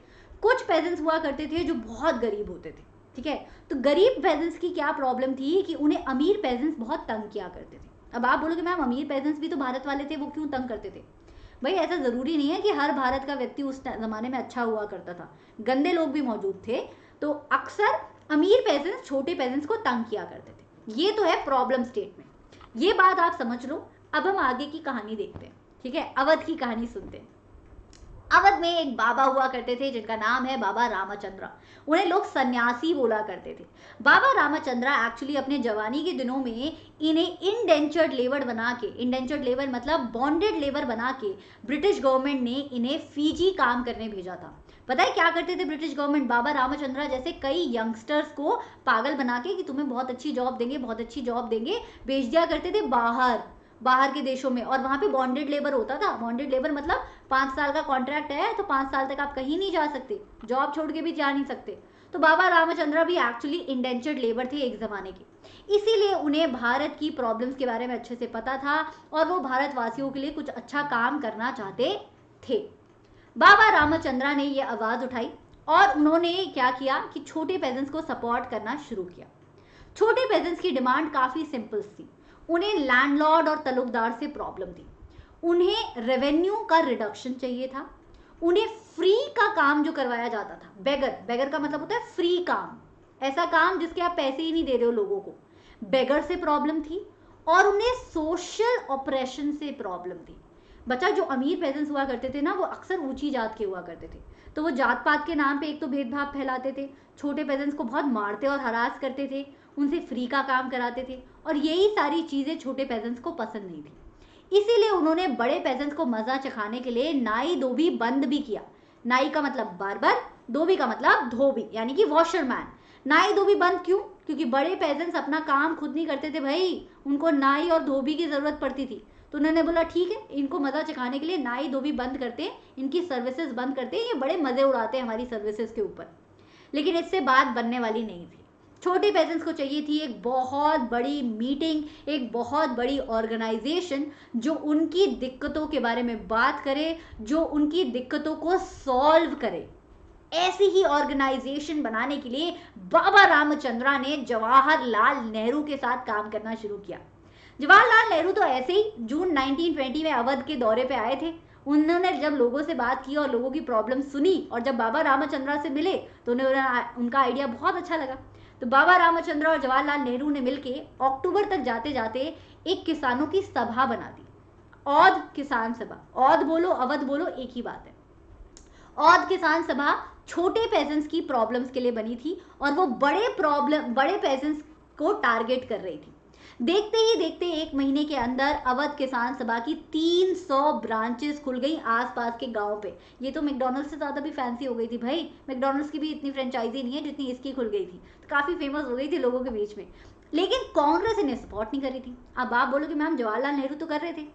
कुछ पेजेंट्स हुआ करते थे जो बहुत गरीब होते थे। ठीक है, तो गरीब पेजेंट्स की क्या प्रॉब्लम थी कि उन्हें अमीर पेजेंट्स बहुत तंग किया करते थे। अब आप बोलोगे मैम अमीर पेजेंट्स भी तो भारत वाले थे, वो क्यों तंग करते थे? भाई ऐसा जरूरी नहीं है कि हर भारत का व्यक्ति उस जमाने में अच्छा हुआ करता था, गंदे लोग भी मौजूद थे। तो अक्सर अमीर पेजेंट्स छोटे पेजेंट्स को तंग किया करते थे। ये तो है प्रॉब्लम स्टेटमेंट, ये बात आप समझ लो। अब हम आगे की कहानी देखते हैं। ठीक है, अवध की कहानी सुनते हैं। अवध में एक बाबा हुआ करते थे जिनका नाम है बाबा रामचंद्र। उन्हें लोग सन्यासी बोला करते थे। बाबा रामचंद्र एक्चुअली अपने जवानी के दिनों में इन्हें इंडेंचर्ड लेबर बना के, इंडेंचर्ड लेबर मतलब बॉन्डेड लेबर बना के ब्रिटिश गवर्नमेंट ने इन्हें फीजी काम करने भेजा था। पता है क्या करते थे ब्रिटिश गवर्नमेंट? बाबा रामचंद्र जैसे कई यंगस्टर्स को पागल बना के कि तुम्हें बहुत अच्छी जॉब देंगे, बहुत अच्छी जॉब देंगे, भेज दिया करते थे बाहर के देशों में। और वहां पे बॉन्डेड लेबर होता था। बॉन्डेड लेबर मतलब 5 साल का कॉन्ट्रैक्ट है तो 5 साल तक आप कहीं नहीं जा सकते, जॉब छोड़ के भी जा नहीं सकते। तो बाबा रामचंद्र भी एक्चुअली इंडेंचर्ड लेबर थे एक जमाने के। इसीलिए उन्हें भारत की प्रॉब्लम्स के बारे में अच्छे से पता था और वो भारतवासियों के लिए कुछ अच्छा काम करना चाहते थे। बाबा रामचंद्र ने ये आवाज उठाई और उन्होंने क्या किया कि छोटे पेजेंट्स को सपोर्ट करना शुरू किया। छोटे पेजेंट्स की डिमांड काफी सिंपल थी। उन्हें लैंडलॉर्ड और तलुकदार से प्रॉब्लम थी। उन्हें रेवेन्यू का रिडक्शन चाहिए था। उन्हें फ्री का काम जो करवाया जाता था, बेगर का मतलब होता है फ्री काम, ऐसा काम जिसके आप पैसे ही नहीं दे रहे हो लोगों को, बेगर से प्रॉब्लम थी। और उन्हें सोशल ऑपरेशन से प्रॉब्लम थी। बच्चा जो अमीर पेजेंट्स हुआ करते थे ना, वो अक्सर ऊंची जात के हुआ करते थे, तो वो जात पात के नाम पे एक तो भेदभाव फैलाते थे, छोटे पेजेंट्स को बहुत मारते और हरास करते थे, उनसे फ्री का काम कराते थे। और यही सारी चीजें छोटे पेजेंट्स को पसंद नहीं थी। इसीलिए उन्होंने बड़े पेजेंट्स को मजा चखाने के लिए नाई धोबी बंद भी किया। नाई का मतलब बार्बर धोबी का मतलब धोबी यानी कि वॉशरमैन। नाई धोबी बंद क्यों? क्योंकि बड़े पेजेंट्स अपना काम खुद नहीं करते थे भाई, उनको नाई और धोबी की जरूरत पड़ती थी। तो उन्होंने बोला ठीक है, इनको मजा चखाने के लिए नाई धोबी बंद करते हैं, इनकी सर्विसेज बंद करते हैं, ये बड़े मजे उड़ाते हैं हमारी सर्विसेज के ऊपर। लेकिन इससे बात बनने वाली नहीं थी। छोटे पेजेंट्स को चाहिए थी एक बहुत बड़ी मीटिंग, एक बहुत बड़ी ऑर्गेनाइजेशन जो उनकी दिक्कतों के बारे में बात करे, जो उनकी दिक्कतों को सॉल्व करे। ऐसी ही ऑर्गेनाइजेशन बनाने के लिए बाबा रामचंद्रा ने जवाहरलाल नेहरू के साथ काम करना शुरू किया। जवाहरलाल नेहरू तो ऐसे ही जून 1920 में अवध के दौरे पे आए थे। उन्होंने जब लोगों से बात की और लोगों की प्रॉब्लम सुनी और जब बाबा रामचंद्रा से मिले तो उन्हें उनका आइडिया बहुत अच्छा लगा। तो बाबा रामचंद्र और जवाहरलाल नेहरू ने मिलकर अक्टूबर तक जाते जाते एक किसानों की सभा बना दी, औध किसान सभा। औध बोलो अवध बोलो एक ही बात है। औध किसान सभा छोटे पेजेंट्स की प्रॉब्लम्स के लिए बनी थी और वो बड़े पेजेंट्स को टारगेट कर रही थी। देखते ही देखते एक महीने के अंदर अवध किसान सभा की 300 ब्रांचेस खुल गई आसपास के गांव पे। ये तो मैकडॉनल्ड्स से ज्यादा भी फैंसी हो गई थी भाई, मैकडॉनल्ड्स की भी इतनी फ्रेंचाइजी नहीं है जितनी इसकी खुल गई थी, तो काफी फेमस हो गई थी लोगों के बीच में। लेकिन कांग्रेस इन्हें सपोर्ट नहीं कर रही थी। अब आप बोलो कि मैम जवाहरलाल नेहरू तो कर रहे थे,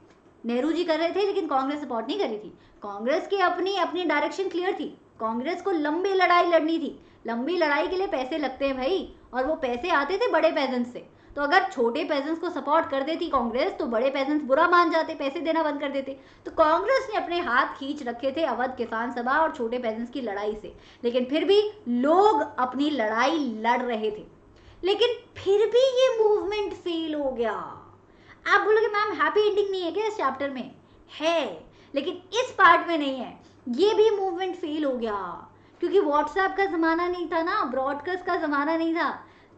नेहरू जी कर रहे थे, लेकिन कांग्रेस सपोर्ट नहीं कर रही थी। कांग्रेस की अपनी अपनी डायरेक्शन क्लियर थी। कांग्रेस को लंबी लड़ाई लड़नी थी। लंबी लड़ाई के लिए पैसे लगते हैं भाई, और वो पैसे आते थे बड़े पेजेंट्स से। तो अगर छोटे पेजेंट्स को सपोर्ट कर देती कांग्रेस तो बड़े पेजेंट्स बुरा मान जाते, पैसे देना बंद कर देते। तो कांग्रेस ने अपने हाथ खींच रखे थे अवध किसान सभा और छोटे पेजेंट्स की लड़ाई से। लेकिन फिर भी लोग अपनी लड़ाई लड़ रहे थे, लेकिन फिर भी ये मूवमेंट फेल हो गया। आप बोलोगे मैम हैप्पी एंडिंग नहीं है क्या इस चैप्टर में? है, लेकिन इस पार्ट में नहीं है। ये भी मूवमेंट फेल हो गया क्योंकि व्हाट्सएप का जमाना नहीं था ना, ब्रॉडकास्ट का जमाना नहीं था।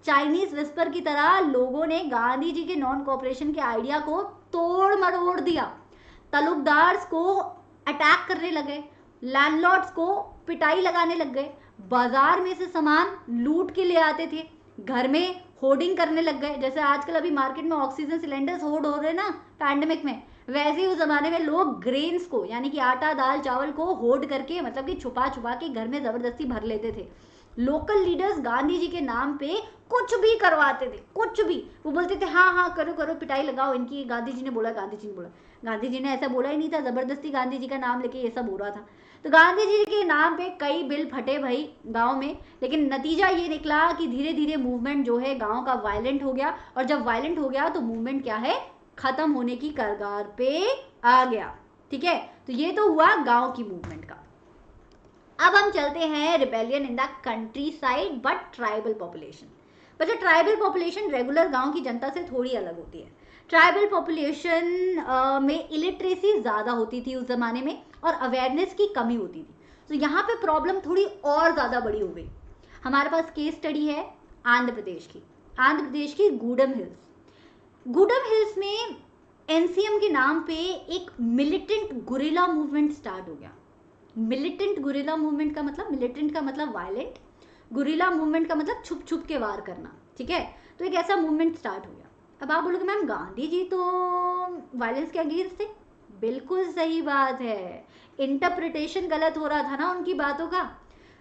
चाइनीज विस्पर की तरह लोगों ने गांधी जी के नॉन कोऑपरेशन के आइडिया को तोड़ मरोड़ दिया। तालुकदार्स को अटैक करने लगे, लैंडलॉर्ड्स को पिटाई लगाने लग गए, बाजार में से सामान लूट के ले आते थे, घर में होर्डिंग करने लग गए। जैसे आजकल अभी मार्केट में ऑक्सीजन सिलेंडर्स होर्ड हो रहे हैं ना पैंडेमिक में, वैसे ही उस जमाने में लोग ग्रेन्स को यानी कि आटा दाल चावल को होर्ड करके मतलब कि छुपा छुपा के घर में जबरदस्ती भर लेते थे। लोकल लीडर्स गांधी जी के नाम पे कुछ भी करवाते थे, कुछ भी। वो बोलते थे हाँ हाँ करो करो पिटाई लगाओ इनकी, गांधी जी ने बोला, गांधी जी ने बोला। गांधी जी ने ऐसा बोला ही नहीं था, जबरदस्ती गांधी जी का नाम लेके ये सब हो रहा था। तो गांधी जी के नाम पे कई बिल फटे भाई गांव में, लेकिन नतीजा ये निकला कि धीरे धीरे मूवमेंट जो है गांव का वायलेंट हो गया, और जब वायलेंट हो गया तो मूवमेंट क्या है, खत्म होने की कगार पे आ गया। ठीक है, तो ये तो हुआ गांव की मूवमेंट का। अब हम चलते हैं rebellion in the country side but tribal population. बच्चा ट्राइबल पॉपुलेशन रेगुलर गांव की जनता से थोड़ी अलग होती है। ट्राइबल पॉपुलेशन में इलिटरेसी ज़्यादा होती थी उस ज़माने में, और अवेयरनेस की कमी होती थी। तो यहाँ पे प्रॉब्लम थोड़ी और ज़्यादा बड़ी हो गई। हमारे पास केस स्टडी है आंध्र प्रदेश की गूडम हिल्स। गूडम हिल्स में एनसीएम के नाम पे एक मिलिटेंट गुरिल्ला मूवमेंट स्टार्ट हो गया। मिलिटेंट गुरिल्ला मूवमेंट का मतलब, मिलिटेंट का मतलब वायलेंट, गुरिल्ला मूवमेंट का मतलब छुप छुप के वार करना। ठीक है, तो एक ऐसा मूवमेंट स्टार्ट हो गया। अब आप बोलोगे मैम गांधी जी तो वायलेंस के अगेंस्ट थे। बिल्कुल सही बात है, इंटरप्रिटेशन गलत हो रहा था ना उनकी बातों का।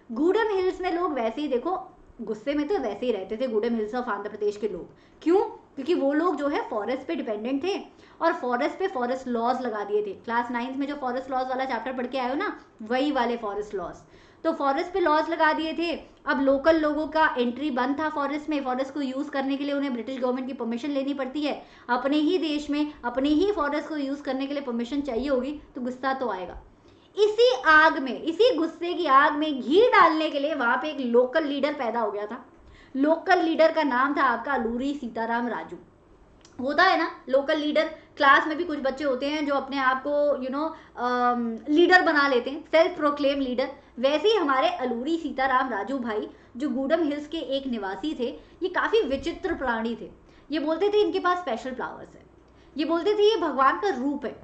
गूडम हिल्स में लोग वैसे ही देखो गुस्से में तो वैसे ही रहते थे गूडम हिल्स ऑफ आंध्र प्रदेश के लोग। क्यों? क्योंकि वो लोग जो है फॉरेस्ट पे डिपेंडेंट थे और फॉरेस्ट पे फॉरेस्ट लॉज लगा दिए थे। क्लास 9 में जो फॉरेस्ट लॉज वाला चैप्टर पढ़ के आए हो ना, वही वाले फॉरेस्ट लॉज। तो फॉरेस्ट पे लॉज लगा दिए थे। अब लोकल लोगों का एंट्री बंद था फॉरेस्ट में। फॉरेस्ट को यूज करने के लिए उन्हें ब्रिटिश गवर्नमेंट की परमिशन लेनी पड़ती है। अपने ही देश में अपने ही फॉरेस्ट को यूज करने के लिए परमिशन चाहिए होगी, तो गुस्सा तो आएगा। इसी आग में, इसी गुस्से की आग में घी डालने के लिए वहां पे एक लोकल लीडर पैदा हो गया था। लोकल लीडर का नाम था आपका अलूरी सीताराम राजू। होता है ना लोकल लीडर, क्लास में भी कुछ बच्चे होते हैं जो अपने आप को लीडर बना लेते हैं, सेल्फ प्रोक्लेम लीडर। वैसे ही हमारे अलूरी सीताराम राजू भाई जो गूडम हिल्स के एक निवासी थे, ये काफी विचित्र प्राणी थे। ये बोलते थे इनके पास स्पेशल पावर्स है, ये बोलते थे ये भगवान का रूप है,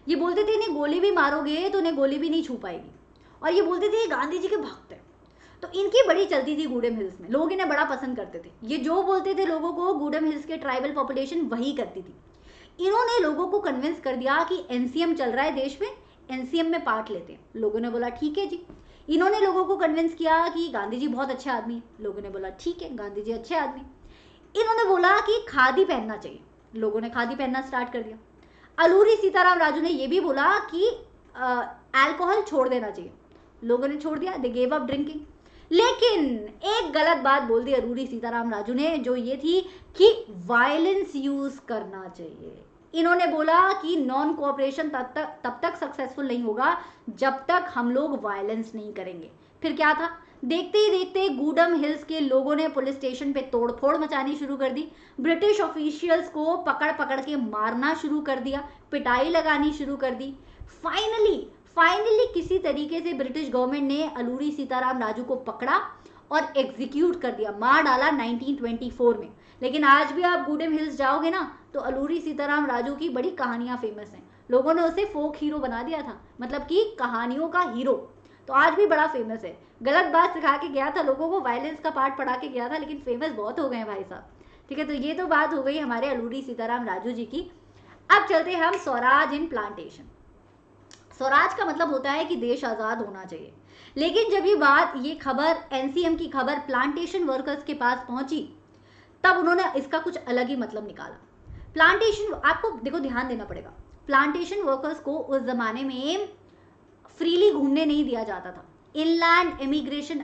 ये बोलते थे इन्हें गोली भी मारोगे तो उन्हें गोली भी नहीं छू पाएगी, और ये बोलते थे ये गांधी जी के भक्त है। तो इनकी बड़ी चलती थी गूडम हिल्स में, लोग इन्हें बड़ा पसंद करते थे। ये जो बोलते थे लोगों को, गूडम हिल्स के ट्राइबल पॉपुलेशन वही करती थी। इन्होंने लोगों को कन्विंस कर दिया कि एनसीएम चल रहा है देश में, एनसीएम में पार्ट लेते हैं। लोगों ने बोला ठीक है जी। इन्होंने लोगों को कन्विंस किया कि गांधी जी बहुत अच्छे आदमी, लोगों ने बोला ठीक है गांधी जी अच्छे आदमी। इन्होंने बोला कि खादी पहनना चाहिए, लोगों ने खादी पहनना स्टार्ट कर दिया। अलूरी सीताराम राजू ने यह भी बोला कि अल्कोहल छोड़ देना चाहिए, लोगों ने छोड़ दिया, दे गेव अप ड्रिंकिंग। लेकिन एक गलत बात बोल दी अलूरी सीताराम राजू ने, जो ये थी कि वायलेंस यूज करना चाहिए। इन्होंने बोला कि नॉन कोऑपरेशन तब तक सक्सेसफुल नहीं होगा जब तक हम लोग वायलेंस नहीं करेंगे। फिर क्या था, देखते ही देखते गूडम हिल्स के लोगों ने पुलिस स्टेशन पे तोड़फोड़ मचानी शुरू कर दी, ब्रिटिश ऑफिशियल्स को पकड़ पकड़ के मारना शुरू कर दिया, पिटाई लगानी शुरू कर दी। फाइनली किसी तरीके से ब्रिटिश गवर्नमेंट ने अलूरी सीताराम राजू को पकड़ा और एग्जीक्यूट कर दिया, मार डाला 1924 में। लेकिन आज भी आप गूडम हिल्स जाओगे ना तो अलूरी सीताराम राजू की बड़ी कहानियां फेमस हैं, लोगों ने उसे फोक हीरो बना दिया था, मतलब कि कहानियों का हीरो, तो आज भी बड़ा फेमस है। गलत बात सिखा के गया था लोगों को, वायलेंस का पार्ट पढ़ा के गया था, लेकिन फेमस बहुत हो गए हैं भाई साहब। ठीक है, तो ये तो बात हो गई हमारे अलूरी सीताराम राजू जी की। अब चलते हैं हम स्वराज इन प्लांटेशन। स्वराज का मतलब होता है कि देश आजाद होना चाहिए, लेकिन जब ये खबर एनसीएम की खबर प्लांटेशन वर्कर्स के पास पहुंची तब उन्होंने इसका कुछ अलग ही मतलब निकाला। प्लांटेशन, आपको देखो ध्यान देना पड़ेगा, प्लांटेशन वर्कर्स को उस जमाने में फ्रीली घूमने नहीं दिया जाता था। इनलैंड इमिग्रेशन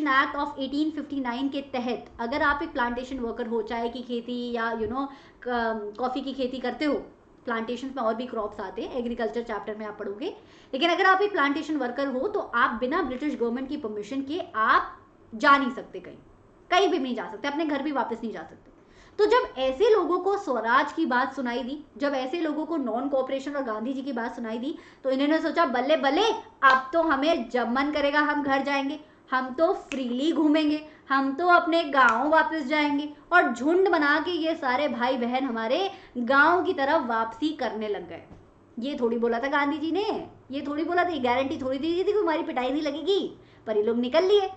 एक्ट ऑफ 1859 के तहत अगर आप एक प्लांटेशन वर्कर हो, चाय की खेती या कॉफी की खेती करते हो, प्लांटेशन में और भी क्रॉप्स आते हैं, एग्रीकल्चर चैप्टर में आप पढ़ोगे, लेकिन अगर आप एक प्लांटेशन वर्कर हो तो आप बिना ब्रिटिश गवर्नमेंट की परमिशन के आप जा नहीं सकते, कहीं भी नहीं जा सकते, अपने घर भी वापस नहीं जा सकते। तो जब ऐसे लोगों को स्वराज की बात सुनाई दी, जब ऐसे लोगों को नॉन कोऑपरेशन और गांधी जी की बात सुनाई दी, तो इन्होंने सोचा बल्ले बल्ले, अब तो हमें जब मन करेगा हम घर जाएंगे, हम तो फ्रीली घूमेंगे, हम तो अपने गांव वापस जाएंगे। और झुंड बना के ये सारे भाई बहन हमारे गांव की तरफ वापसी करने लग गए। ये थोड़ी बोला था गांधी जी ने, ये थोड़ी बोला था, गारंटी थोड़ी दी थी कि हमारी पिटाई नहीं लगेगी, पर ये लोग निकल लिए।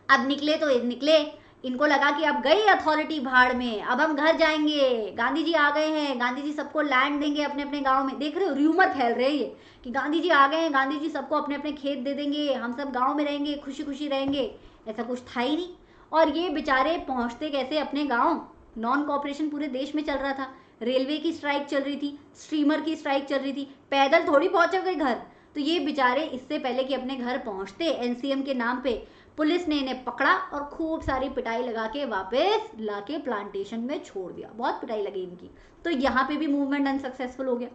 अब निकले तो निकले, इनको लगा कि अब गई अथॉरिटी भाड़ में, अब हम घर जाएंगे, गांधी जी आ गए हैं, गांधी जी सबको लैंड देंगे अपने अपने गांव में। देख रहे हो, र्यूमर फैल रहे हैं ये कि गांधी जी आ गए हैं, गांधी जी सबको अपने अपने खेत दे देंगे, हम सब गांव में रहेंगे, खुशी खुशी रहेंगे। ऐसा कुछ था ही नहीं। और ये बेचारे पहुंचते कैसे अपने गाँव, नॉन कोऑपरेशन पूरे देश में चल रहा था, रेलवे की स्ट्राइक चल रही थी, स्टीमर की स्ट्राइक चल रही थी, पैदल थोड़ी पहुंचोगे घर। तो ये बेचारे इससे पहले कि अपने घर पहुंचते, एनसीएम के नाम पे पुलिस ने इन्हें पकड़ा और खूब सारी पिटाई लगा के वापस लाके प्लांटेशन में छोड़ दिया, बहुत पिटाई लगी इनकी। तो यहाँ पे भी मूवमेंट अनसक्सेसफुल हो गया।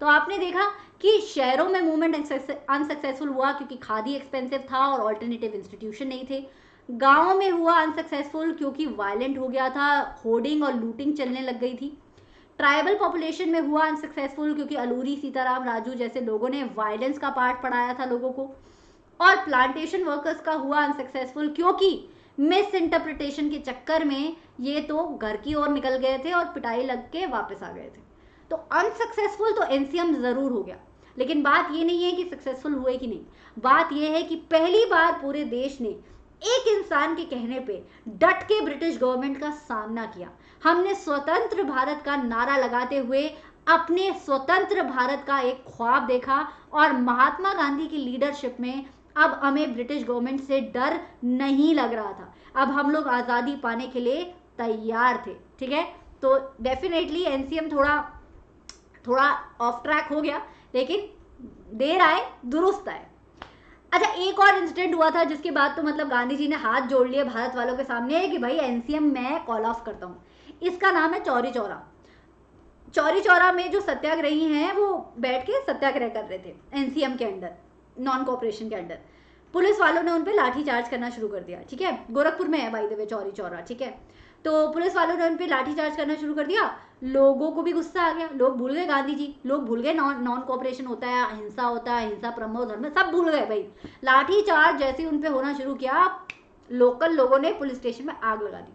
तो आपने देखा कि शहरों में मूवमेंट अनसक्सेसफुल हुआ क्योंकि खादी एक्सपेंसिव था और ऑल्टरनेटिव इंस्टीट्यूशन नहीं थे। गाँव में हुआ अनसक्सेसफुल क्योंकि वायलेंट हो गया था, होर्डिंग और लूटिंग चलने लग गई थी। ट्राइबल पॉपुलेशन में हुआ अनसक्सेसफुल क्योंकि अलूरी सीताराम राजू जैसे लोगों ने वायलेंस का पार्ट पढ़ाया था लोगों को। और प्लांटेशन वर्कर्स का हुआ अनसक्सेसफुल क्योंकि मिस इंटरप्रिटेशन के चक्कर में ये तो घर की ओर निकल गए थे और पिटाई लग के वापस आ गए थे। तो अनसक्सेसफुल तो एनसीएम जरूर हो गया, लेकिन बात ये नहीं है कि सक्सेसफुल हुए कि नहीं, बात ये है कि पहली बार पूरे देश ने एक इंसान के कहने पे डट के ब्रिटिश गवर्नमेंट का सामना किया। हमने स्वतंत्र भारत का नारा लगाते हुए अपने स्वतंत्र भारत का एक ख्वाब देखा और महात्मा गांधी की लीडरशिप में अब हमें ब्रिटिश गवर्नमेंट से डर नहीं लग रहा था। अब हम लोग आज़ादी पाने के लिए तैयार थे। ठीक है, तो डेफिनेटली एनसीएम थोड़ा ऑफ ट्रैक हो गया, लेकिन देर आए दुरुस्त आए। अच्छा, एक और इंसिडेंट हुआ था जिसके बाद तो मतलब गांधी जी ने हाथ जोड़ लिए भारत वालों के सामने कि भाई एनसीएम मैं कॉल ऑफ करता हूँ। इसका नाम है चौरी चौरा। चौरी चौरा में जो सत्याग्रही हैं वो बैठ के सत्याग्रह कर रहे थे एनसीएम के अंडर, नॉन कोऑपरेशन के अंडर। पुलिस वालों ने उन पे लाठी चार्ज करना शुरू कर दिया। ठीक है, गोरखपुर में है by the way Chauri Chaura. ठीक है, तो पुलिस वालों ने उन पे लाठी चार्ज करना शुरू कर दिया। लोगों को भी गुस्सा आ गया, लोग भूल गए गांधी जी, लोग भूल गए नॉन कोऑपरेशन होता है, अहिंसा होता है, अहिंसा परमो धर्म, सब भूल गए भाई। लाठी चार्ज जैसे ही उन पे होना शुरू किया, लोकल लोगों ने पुलिस स्टेशन में आग लगा दी।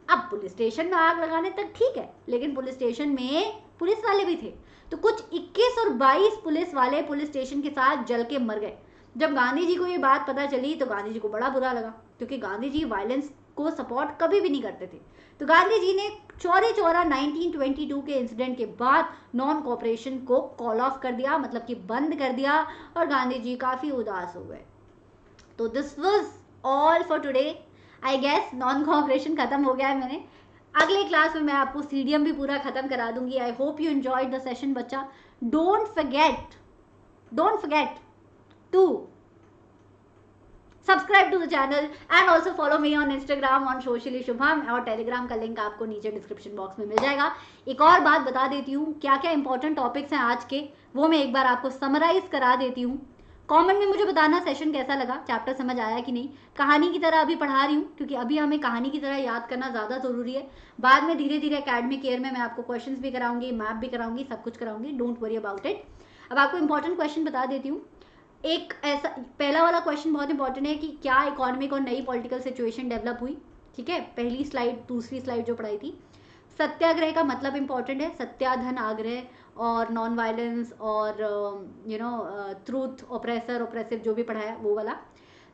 अब पुलिस स्टेशन में आग लगाने तक ठीक है, लेकिन पुलिस स्टेशन में पुलिस वाले भी थे, तो कुछ 21 और 22 पुलिस वाले पुलिस स्टेशन के साथ जल के मर गए। जब गांधी जी को ये बात पता चली तो गांधी जी को बड़ा बुरा लगा, क्योंकि गांधी जी वायलेंस को सपोर्ट कभी भी नहीं करते थे। तो गांधी जी ने चौरी चौरा 1922 के इंसिडेंट के बाद नॉन कोऑपरेशन को कॉल ऑफ कर दिया, मतलब कि बंद कर दिया, और गांधी जी काफ़ी उदास हो गए। तो this was all for today. I guess non cooperation खत्म हो गया है मैंने। अगले क्लास में मैं आपको सीडीएम भी पूरा खत्म करा दूंगी। I hope you enjoyed the session बच्चा। Don't forget to subscribe to the channel and also follow me on Instagram on socially Shubham, और टेलीग्राम का लिंक आपको नीचे डिस्क्रिप्शन बॉक्स में मिल जाएगा। एक और बात बता देती हूँ, क्या क्या इंपॉर्टेंट टॉपिक्स हैं आज के, वो मैं एक बार आपको समराइज करा देती हूँ। कमेंट में मुझे बताना सेशन कैसा लगा, चैप्टर समझ आया कि नहीं। कहानी की तरह अभी पढ़ा रही हूँ, क्योंकि अभी हमें कहानी की तरह याद करना ज़्यादा ज़रूरी है। बाद में धीरे धीरे एकेडमिक ईयर में मैं आपको क्वेश्चंस भी कराऊंगी, मैप भी कराऊंगी, सब कुछ कराऊंगी, डोंट वरी अबाउट इट। अब आपको इंपॉर्टेंट क्वेश्चन बता देती हूँ। एक ऐसा पहला वाला क्वेश्चन बहुत इंपॉर्टेंट है कि क्या इकोनॉमिक और नई पॉलिटिकल सिचुएशन डेवलप हुई। ठीक है, पहली स्लाइड दूसरी स्लाइड जो पढ़ाई थी। सत्याग्रह का मतलब इंपॉर्टेंट है, सत्याधन आग्रह और नॉन वायलेंस और ट्रूथ, ऑपरेसर ऑपरेसिव जो भी पढ़ाया वो वाला।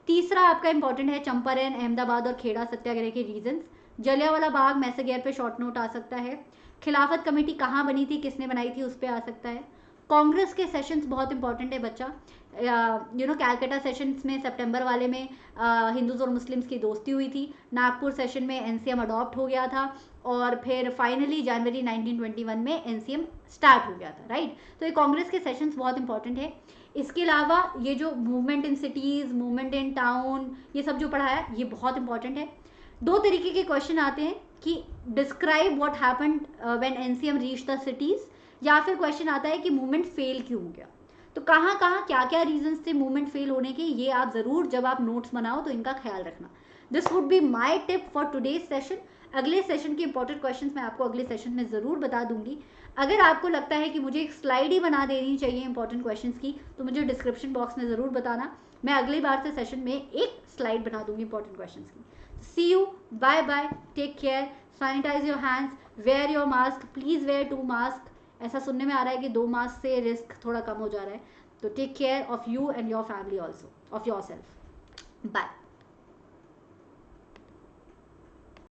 तीसरा आपका इंपॉर्टेंट है चंपारण, अहमदाबाद और खेड़ा सत्याग्रह के रीजंस। जलियांवाला बाग, मैसेगेर पे शॉर्ट नोट आ सकता है। खिलाफत कमेटी कहाँ बनी थी, किसने बनाई थी, उस पर आ सकता है। कांग्रेस के सेशंस बहुत इंपॉर्टेंट है बच्चा। कैलकाटा सेशंस में सितंबर वाले में हिंदूज और मुस्लिम्स की दोस्ती हुई थी। नागपुर सेशन में एनसीएम अडॉप्ट हो गया था, और फिर फाइनली जनवरी 1921 में एनसीएम स्टार्ट हो गया था, राइट। तो ये कांग्रेस के सेशंस बहुत इंपॉर्टेंट है। इसके अलावा ये जो movement in cities, movement in town, ये सब जो पढ़ा है ये बहुत इंपॉर्टेंट है। दो तरीके के क्वेश्चन आते हैं कि describe what happened when NCM reach the cities, या फिर क्वेश्चन आता है कि मूवमेंट फेल क्यों हो गया। तो कहाँ कहाँ क्या क्या रीजंस थे मूवमेंट फेल होने के, ये आप ज़रूर जब आप नोट्स बनाओ तो इनका ख्याल रखना। This would be my tip for today's session. अगले सेशन के इंपॉर्टेंट क्वेश्चंस मैं आपको अगले सेशन में ज़रूर बता दूंगी। अगर आपको लगता है कि मुझे एक स्लाइड ही बना देनी चाहिए इंपॉर्टेंट क्वेश्चंस की, तो मुझे डिस्क्रिप्शन बॉक्स में ज़रूर बताना। मैं अगली बार से सेशन में एक स्लाइड बना दूंगी इंपॉर्टेंट क्वेश्चंस की। See you, bye bye, take care, sanitize your hands, wear your mask, please wear 2 mask. ऐसा सुनने में आ रहा है कि 2 मास्क से रिस्क थोड़ा कम हो जा रहा है। तो take care of you and your family also, of your self. Bye.